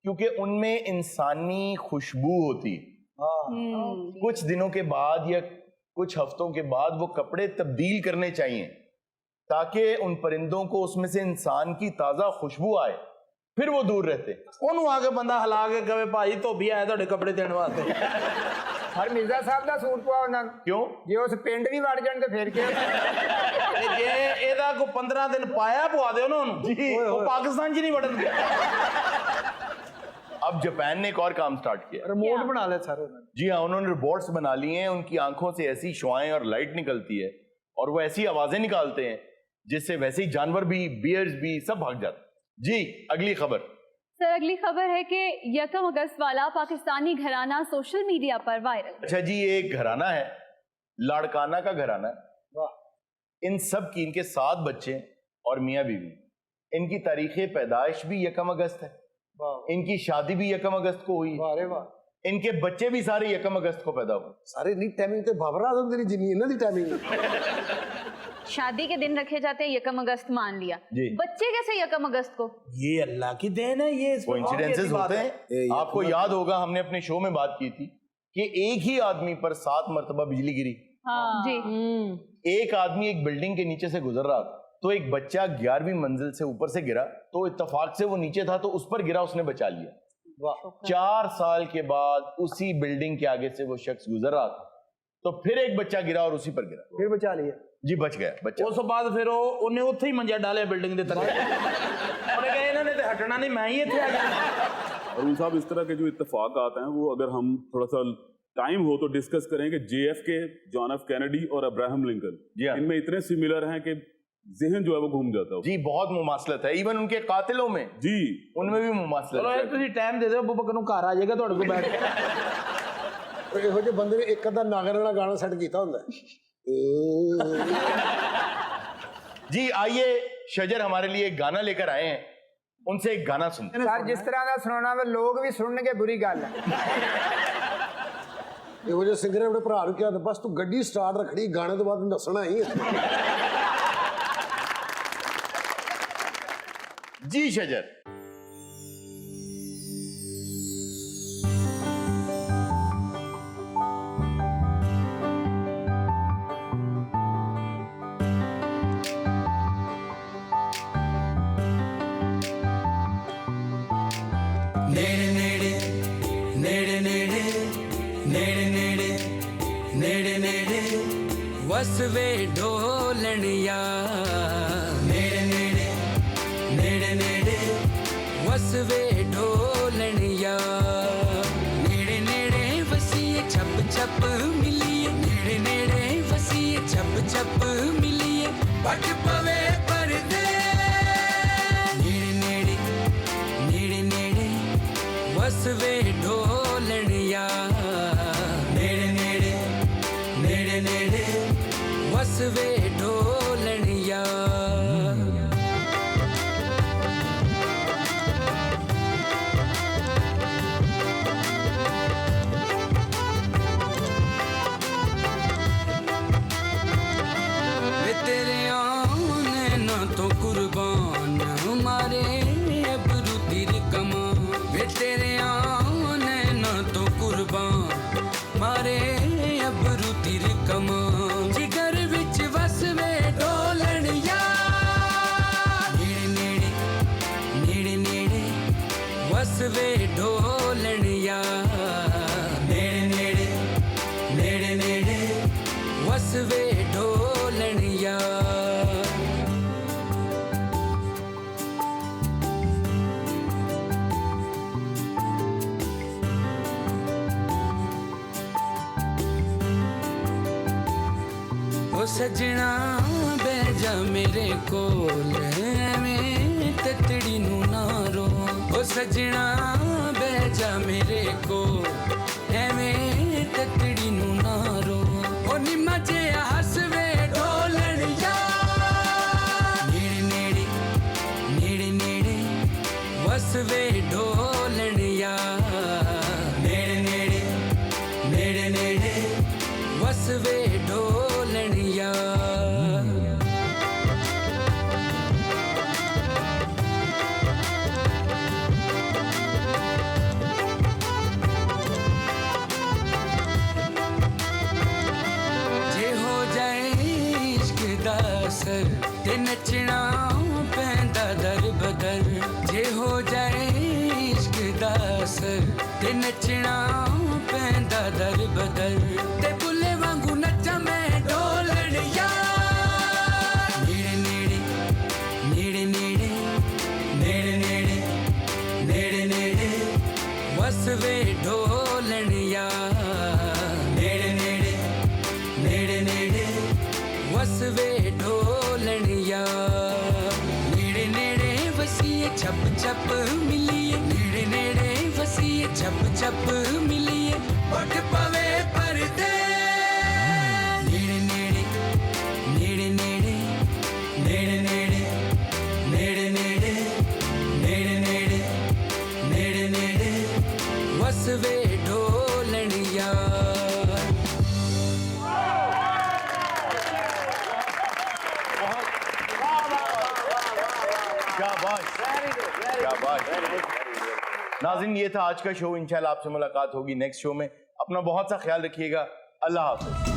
क्योंकि उनमें इंसानी खुशबू होती है। कुछ दिनों के बाद या कुछ हफ्तों के बाद वो कपड़े तब्दील करने चाहिए ताकि उन परिंदों को उसमें से इंसान की ताजा खुशबू आए, फिर वो दूर रहते। ਉਹਨੂੰ ਆ ਕੇ ਬੰਦਾ ਹਿਲਾ ਕੇ ਕਹੇ ਭਾਈ ਧੋਬੀ ਆਇਆ ਤੁਹਾਡੇ ਕੱਪੜੇ ਦੇਣ ਵਾਸਤੇ ਹਰ ਮਿਰਜ਼ਾ ਸਾਹਿਬ ਦਾ ਸੂਟ ਪਵਾਓ ਉਹਨਾਂ ਨੂੰ। क्यों? ਜੇ ਉਸ ਪਿੰਡ ਵੀ ਵੜ ਜਾਣ ਤੇ ਫਿਰ ਕੀ? ਤੇ ਜੇ ਇਹਦਾ ਕੋ 15 ਦਿਨ ਪਾਇਆ ਪਵਾ ਦਿਓ ਨਾ ਉਹਨੂੰ ਜੀ ਉਹ ਪਾਕਿਸਤਾਨ 'ਚ ਨਹੀਂ ਵੜਨਗੇ। अब जापान ने एक और काम स्टार्ट किया। रिमोट बना ले सर उन्होंने। जी हाँ, उन्होंने रोबोट्स बना लिए हैं, उनकी आंखों से ऐसी शुआएं और लाइट निकलती है और वो ऐसी आवाजें निकालते हैं जिससे वैसे ही जानवर भी, बियर्स भी सब भाग जाते हैं। जी अगली खबर। सर अगली खबर है कि 1 अगस्त वाला पाकिस्तानी घराना सोशल मीडिया पर वायरल। अच्छा जी, ये एक घराना है, लाड़काना का घराना है। इन सब की, इनके 7 बच्चे और मियाँ बीवी। इनकी तारीख पैदाइश भी 1 अगस्त है, इनकी शादी भी 1 अगस्त को हुई। वाह रे वाह। इनके बच्चे भी सारे 1 अगस्त को पैदा हुए। सारे नी टाइमिंग ते बाबर आजम तेरी जिन्नी इन्हां दी टाइमिंग। शादी के दिन रखे जाते हैं 1 अगस्त मान लिया, जी। बच्चे कैसे 1 अगस्त को? ये अल्लाह की देन है, ये कोइंसिडेंसेस होते हैं। आपको याद होगा हमने अपने शो में बात की थी कि एक ही आदमी पर 7 मरतबा बिजली गिरी। हाँ। जी। एक आदमी एक बिल्डिंग के नीचे से गुजर रहा था तो एक बच्चा 11वीं मंजिल से ऊपर से गिरा, तो इत्तेफाक से वो नीचे था तो उस पर गिरा, उसने बचा लिया। 4 साल के बाद उसी बिल्डिंग के आगे से वो शख्स गुजर रहा था तो फिर एक बच्चा गिरा और उसी पर गिरा, फिर बचा लिया। जी बच गया बच्चा। ਉਸ ਤੋਂ ਬਾਅਦ ਫਿਰ ਉਹਨੇ ਉੱਥੇ ਹੀ ਮੰਜਾ ਡਾਲਿਆ ਬਿਲਡਿੰਗ ਦੇ ਥੱਲੇ ਉਹਨੇ कहा ਇਹਨਾਂ ਨੇ ਤੇ ਹਟਣਾ नहीं, मैं ही ਇੱਥੇ आ गया। अरुण साहब, इस तरह के जो इत्तेफाक आते हैं वो अगर हम थोड़ा सा टाइम हो तो डिस्कस करें कि JFK, जॉन एफ कैनेडी और अब्राहम लिंकन, इनमें इतने सिमिलर हैं कि ज़हन जो है वो घूम जाता है। जी बहुत मुमासलत है, इवन उनके कातिलों में जी उनमें भी मुमासलत ਚਲੋ है। ਇਹ ਤੁਸੀਂ ਟਾਈਮ ਦੇ ਦਿਓ, ਅਬੂ ਬਕਰ ਨੂੰ ਘਰ ਆ ਜਾਏਗਾ ਤੁਹਾਡੇ ਕੋਲ ਬੈਠ ਕੇ। ਇਹੋ ਜਿਹੇ ਬੰਦੇ ਨੇ ਇੱਕ ਅੱਧਾ ਨਾਗਰ ਵਾਲਾ ਗਾਣਾ ਸੈੱਟ ਕੀਤਾ ਹੁੰਦਾ जी आइए, शजर हमारे लिए एक गाना लेकर आए हैं, उनसे एक गाना सुनते हैं। ਸਰ ਜਿਸ ਤਰ੍ਹਾਂ ਦਾ ਸੁਣਾਉਣਾ ਵਾ ਲੋਕ ਵੀ ਸੁਣਨਗੇ, ਬੁਰੀ ਗੱਲ ਹੈ। ਇਹੋ ਜਿਹੇ ਸਿੰਗਰ ਆਪਣੇ ਭਰਾ ਨੂੰ ਕਿਹਾ ਬਸ ਤੂੰ ਗੱਡੀ ਸਟਾਰਟ ਰੱਖਣੀ, ਗਾਣੇ ਤੋਂ ਬਾਅਦ ਨੱਸਣਾ ਹੀ। जी शजर। नेड़े नेड़े नेड़े नेड़े नेड़े नेड़े नेड़े नेड़े वसवे ढोलनिया नेड़े नेड़े नेड़े नेड़े वसवे ढोलनिया नेड़े नेड़े वसीए छप छप मिलिए नेड़े नेड़े वसीए छप छप मिलिए पट पवे परदे नेड़े नेड़े नेड़े नेड़े वसवे ढोलनिया नेड़े नेड़े नेड़े नेड़े वसवे ढोलनिया वे तेरे आने ना तो कुर्बान हमारे अबरू तिर कमान वे तेरे आने ना तो कुर्बान मारे अबरू तिर कमान जिगर विच वसवे ढोलनिया नेड़े नेड़े नेड़े नेड़े वसवे ढोलनिया नेड़े नेड़े नेड़े नेड़े वसवे ढोलनिया ओ सजना बह ਜਾ ਮੇਰੇ ਕੋਲ ਐਵੇਂ ਤਤੜੀ ਨੂੰ ਨਾ ਰੋ ਓ ਸਜਣਾ ਬਹਿ ਜਾ ਮੇਰੇ ਕੋਲ ਐਵੇਂ ਤਤੜੀ ਨੂੰ ਨਾ ਰੋ ਓ ਨਿੰਮਾ ਜਿਹਾ ਹੱਸਵੇ ਢੋਲਣੀਆ ਨੇੜੇ ਨੇੜੇ ਨੇੜੇ ਨੇੜੇ ਵਸਵੇ ਢੋਲਣੀਆ ਨੇੜੇ ਨੇੜੇ ਨੇੜੇ ਨੇੜੇ ਵਸਵੇ ਢੋਲਣੀਆ ਤੇ ਨੱਚਣਾ ਪੈਂਦਾ ਦਰ ਬਦਰ ਜੇ ਹੋ ਜਾਏ ਇਸ਼ਕ ਦਾ ਅਸਰ ਤੇ ਨੱਚਣਾ ਪੈਂਦਾ ਦਰ ਬਦਰ ਤੇ ਬੁੱਲੇ ਵਾਂਗੂ ਨੱਚਾਂ ਮੈਂ ਢੋਲਣੀਆ ਨੇੜੇ ਨੇੜੇ ਨੇੜੇ ਨੇੜੇ ਨੇੜੇ ਨੇੜੇ ਨੇੜੇ ਨੇੜੇ ਵਸਵੇ ਢੋਲਣੀਆ ਨੇੜੇ ਨੇੜੇ ਨੇੜੇ ਨੇੜੇ ਵਸਵੇ ਢੋਲਣੀਆ ਨੇੜੇ ਨੇੜੇ ਵਸੀਏ ਛੱਪ ਛੱਪ ਮਿਲੀਏ ਨੇੜੇ ਨੇੜੇ ਵਸੀਏ ਛੱਪ ਛੱਪ ਮਿਲੀਏ ਉੱਠ ਪਵੇ ਪਰਦੇ ਨੇੜੇ ਨੇੜੇ ਨੇੜੇ ਨੇੜੇ ਨੇੜੇ ਨੇੜੇ ਨੇੜੇ ਨੇੜੇ ਨੇੜੇ ਨੇੜੇ ਨੇੜੇ ਨੇੜੇ ਵਸਵੇ ਢੋਲਣੀਆ नाज़रीन ये था आज का शो। इंशाल्लाह आपसे मुलाकात होगी नेक्स्ट शो में। अपना बहुत सा ख्याल रखिएगा। अल्लाह हाफ़िज़।